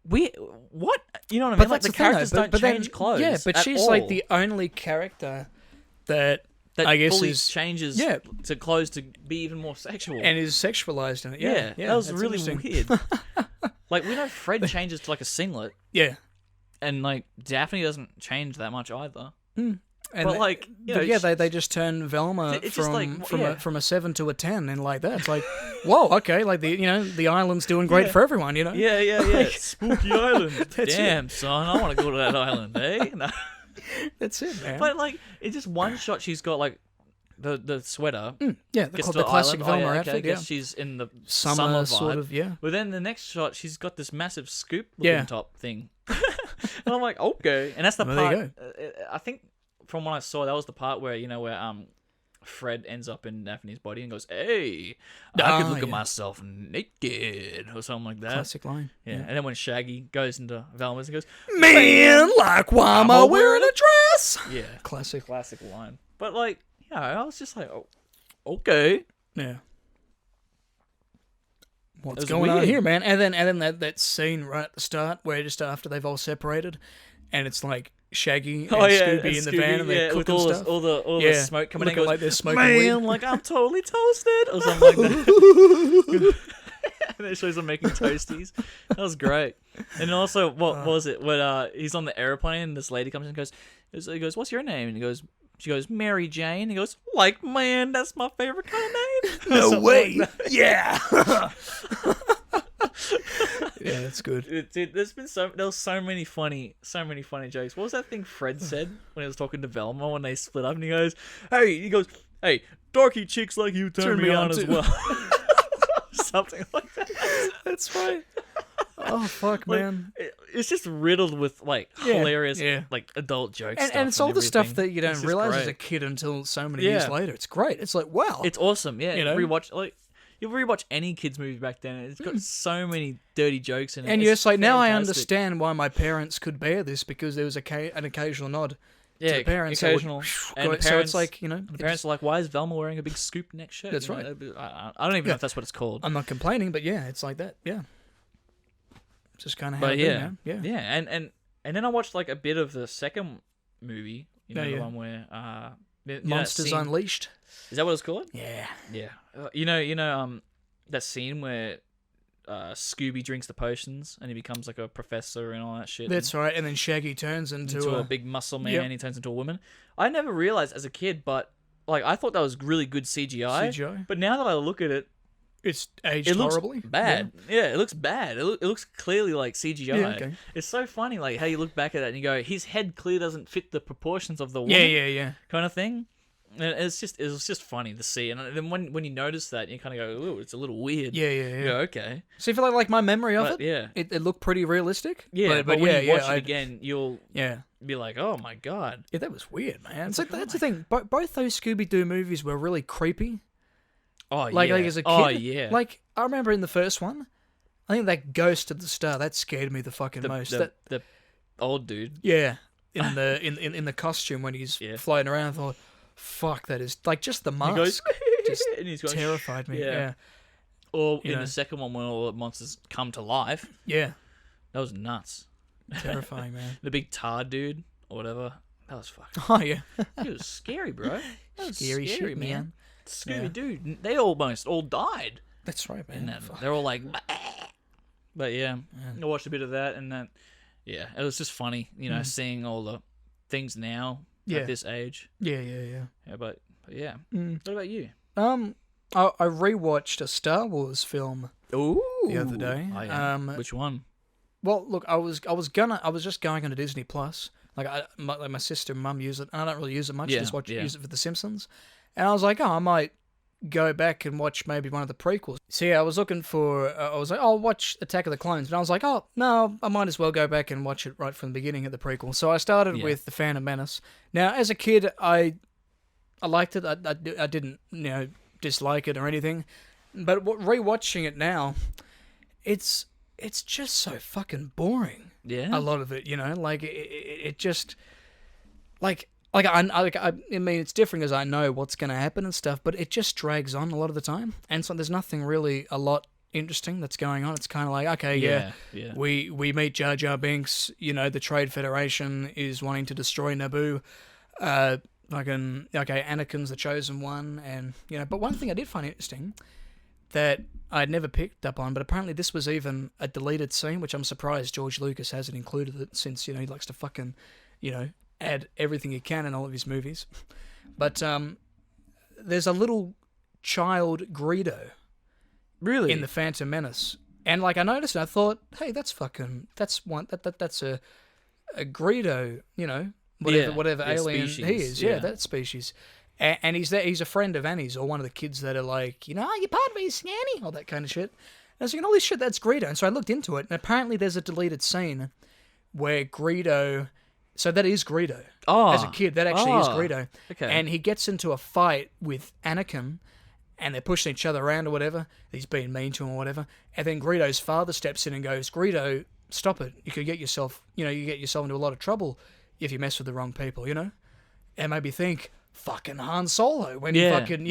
what? You know what I mean? Like, the characters don't change clothes. Yeah, but she's all. like the only character that I guess fully is changes to clothes to be even more sexual. and is sexualized in it. Yeah, that was that's really interesting. weird. Like, we know Fred changes to like a singlet, Yeah. and like Daphne doesn't change that much either. And But, like, they just turn Velma It's just like, from a 7 to a 10 and like that. It's like, whoa, okay, like the island's doing great for everyone, Yeah. Spooky island. That's Damn, son, I want to go to that island, eh? No. That's it, man. But like, it's just one shot. She's got like the sweater. Yeah, Gets the to the classic island. Velma Okay, outfit. I guess she's in the Summer vibe. sort of, yeah. But then the next shot, she's got this massive scoop looking top thing. And I'm like, okay. And that's the Well, part. there you I think from what I saw, that was the part where where Fred ends up in Daphne's body and goes, "Hey, I could look at myself naked," or something like that. Classic line. Yeah. And then when Shaggy goes into Velma's and goes, Man, like why am I wearing a dress? yeah, Classic. classic line. But like, I was just like, oh, okay. Yeah. What's was going on weird. here, man? And then that scene right at the start where just after they've all separated, and it's like Shaggy and Scooby in the van and they're with cooking all stuff. the smoke coming in. Looking Goes, like they're smoking man, weed. like I'm totally toasted, or something like that. And it shows them making toasties. That was great. And also, what was it? When he's on the airplane, and this lady comes in and goes, "What's your name?" And she goes, "Mary Jane." He goes, "Like, man, that's my favorite kind of name." No Something way. like that. Yeah. Yeah, that's good. Dude, there was so many funny jokes. What was that thing Fred said when he was talking to Velma when they split up? And he goes, "Hey, darky chicks like you turn me on as too." well." Something like that. That's right. Oh fuck, Like, man. it's just riddled with like hilarious like adult jokes. And it's all the stuff that you don't It's just realize as a great. kid until so many years later. It's great. It's like, wow. It's awesome. Yeah, You know? you rewatch any kids movie back then. It's got so many dirty jokes in it. and you're It's just like, now I fantastic. understand why my parents could bear this, because there was an occasional nod to the parents. that would occasional. go- And so it's parents, like, the parents are like, "Why is Velma wearing a big scoop neck shirt?" That's You know, right. I don't even know if that's what it's called. I'm not complaining, but yeah, it's like that. Yeah. It's just kind of how But it be, yeah, man. Yeah. and then I watched like a bit of the second movie. You know, Yeah, the yeah. one where that Monsters scene- Unleashed. Is that what it's called? Yeah. Yeah. That scene where Scooby drinks the potions and he becomes like a professor and all that shit. That's right. And then Shaggy turns into a big muscle man. Yep. He turns into a woman. I never realized as a kid, but like I thought that was really good CGI. CGI. But now that I look at it, It's aged it looks horribly. bad. Yeah, it looks bad. It looks clearly like CGI. Yeah, okay. It's so funny, like how you look back at that and you go, his head clearly doesn't fit the proportions of the woman. Yeah. Kind of thing. And it was just funny to see. And then when you notice that, you kind of go, "Ooh, it's a little weird." Yeah. You go, okay. So if you like my memory of But, it, yeah. it looked pretty realistic. Yeah, but when you watch it again, you'll Yeah. be like, "Oh my god." Yeah, that was weird, man. It's like, that's the thing. Both those Scooby-Doo movies were really creepy. Oh Like yeah. as a kid. Oh yeah. Like I remember in the first one, I think that ghost at the start that scared me the fucking most. The old dude. Yeah, in the costume when he's floating around, I thought, fuck, that is like just the mask. Goes, just and he's going, terrified me. Yeah. Or in the second one when all the monsters come to life. Yeah. That was nuts. Terrifying, man. The big tar dude or whatever. That was fucking. Oh yeah. It was scary, bro. That was Scary shit, man. Scary dude. They almost all died. That's right, man. And then they're all like, bah. But yeah, I watched a bit of that, and then it was just funny, seeing all the things now at this age. Yeah. But yeah. What about you? I rewatched a Star Wars film the other day. Oh, yeah. Which one? Well, look, I was just going on to Disney Plus. Like my sister and mum use it, and I don't really use it much. I just use it for The Simpsons. And I was like, I might go back and watch maybe one of the prequels. So yeah, I was looking for. I was like, I'll watch Attack of the Clones, and I was like, oh no, I might as well go back and watch it right from the beginning of the prequel. So I started with The Phantom Menace. Now, as a kid, I liked it. I didn't dislike it or anything, but rewatching it now, it's just so fucking boring. Yeah, a lot of it, like it just I mean, it's different as I know what's going to happen and stuff, but it just drags on a lot of the time, and so there's nothing really a lot interesting that's going on. It's kind of like, okay, we meet Jar Jar Binks, the Trade Federation is wanting to destroy Naboo, Anakin's the chosen one, and but one thing I did find interesting that I'd never picked up on, but apparently this was even a deleted scene, which I'm surprised George Lucas hasn't included it, since he likes to fucking add everything he can in all of his movies. But there's a little child Greedo, really, in the Phantom Menace, and I noticed it, I thought, hey, that's a Greedo, whatever alien species. he is, that species. And he's there. He's a friend of Annie's, or one of the kids that are like, you're part of me, Scanny, all that kind of shit. And I was like, holy shit, that's Greedo. And so I looked into it, and apparently there's a deleted scene where Greedo. So that is Greedo. Oh, as a kid, that actually is Greedo. Okay. And he gets into a fight with Anakin, and they're pushing each other around or whatever. He's being mean to him or whatever. And then Greedo's father steps in and goes, Greedo, stop it. You could get yourself, into a lot of trouble if you mess with the wrong people, And made me think, fucking Han Solo, when he fucking,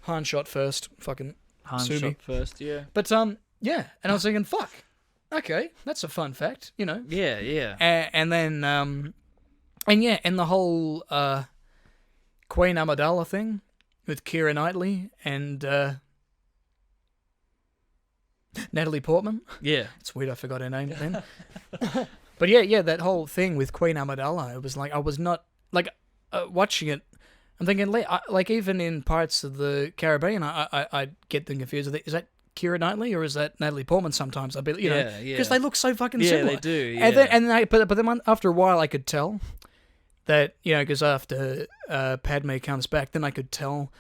Han shot first, fucking Han sue me. shot first, yeah. But, and I was thinking, fuck, okay, that's a fun fact, Yeah. And then, and the whole Queen Amidala thing with Keira Knightley and Natalie Portman. Yeah. It's weird I forgot her name then. But yeah, that whole thing with Queen Amidala, it was like, I was not, watching it, I'm thinking, even in Pirates of the Caribbean, I get them confused. Is that Keira Knightley or is that Natalie Portman sometimes? I bet, because they look so fucking similar. Yeah, they do, yeah. But then after a while I could tell that, because after Padme comes back, then I could tell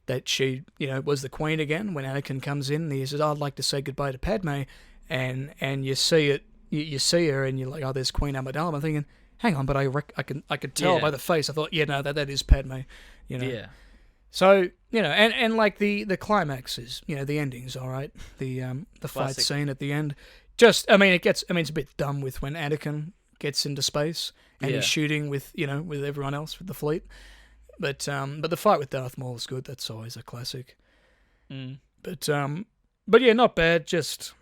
that she, was the queen again when Anakin comes in and he says, I'd like to say goodbye to Padme, and you see it, you see her and you're like, oh, there's Queen Amidala. I'm thinking, hang on, but I could tell by the face. I thought, that is Padme, Yeah. So, and the climax is, the ending's all right. The fight scene at the end, it's a bit dumb with when Anakin gets into space and he's shooting with everyone else, with the fleet. But the fight with Darth Maul is good. That's always a classic. But yeah, not bad. Just,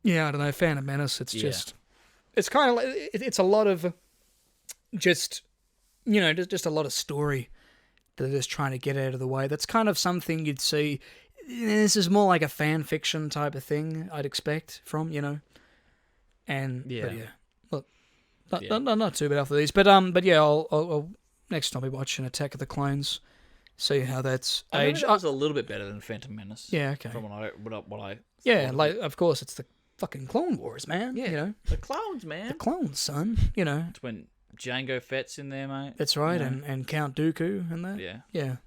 I don't know, Phantom Menace. It's just, it's kind of like, it's a lot of just a lot of story that they're just trying to get out of the way. That's kind of something you'd see. This is more like a fan fiction type of thing, I'd expect from, And look, not too bad after these, but yeah, I'll next time I'll be watching Attack of the Clones, see how that's aged. That was a little bit better than Phantom Menace. Yeah, okay. From what I yeah, of course it's the fucking Clone Wars, man. Yeah, the clones, man. The clones, son. It's when Jango Fett's in there, mate. That's right, and Count Dooku and that. Yeah.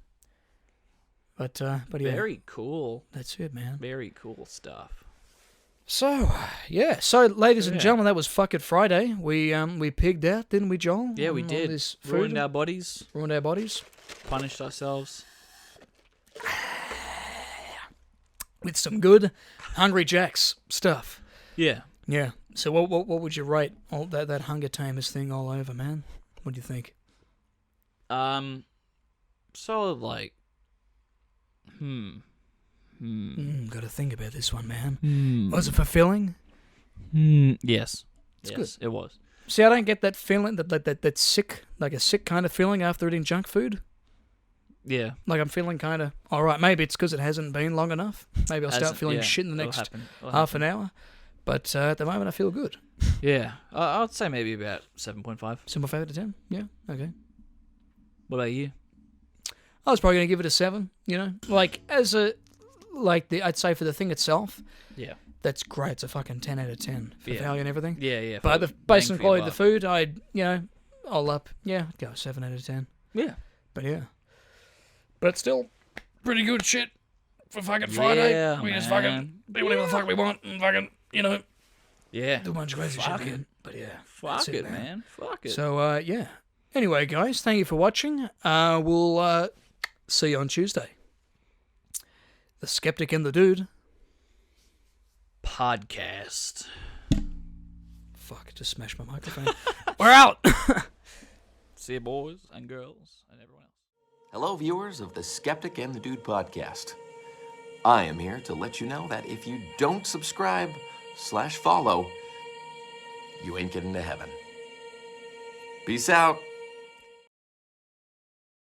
But yeah. Very cool. That's it, man. Very cool stuff. So, yeah. So, ladies and gentlemen, that was Fuck It Friday. We pigged out, didn't we, Joel? Yeah, we did. Ruined our bodies. Punished ourselves. with some good Hungry Jack's stuff. Yeah. Yeah. So what would you rate all that Hunger Tamers thing all over, man? What do you think? Solid, like, Got to think about this one, man. Was it fulfilling? Yes. Yes, good. it was. See, I don't get that feeling, that sick, like a sick kind of feeling after eating junk food. Yeah. Like I'm feeling kind of, all right, maybe it's because it hasn't been long enough. Maybe I'll start feeling shit in the next half an hour. But at the moment, I feel good. Yeah. I'd say maybe about 7.5. 7.5 out of 10? Yeah, okay. What about you? I was probably going to give it a 7, you know? Like, I'd say for the thing itself, Yeah. that's great. It's a fucking 10 out of 10 for value and everything. Yeah, yeah. But the based on quality of the food, I'd go 7 out of 10. Yeah. But yeah. But still, pretty good shit for fucking Friday. Yeah, We just man. fucking do whatever the fuck we want and fucking, Yeah. do a bunch of crazy Fuck shit it. again. But yeah. Fuck that's it, man. Fuck it. So, yeah. Anyway, guys, thank you for watching. We'll see you on Tuesday. The Skeptic and the Dude. Podcast. Fuck, just smashed my microphone. We're out! See you, boys and girls and everyone else. Hello, viewers of the Skeptic and the Dude podcast. I am here to let you know that if you don't subscribe/follow, you ain't getting to heaven. Peace out.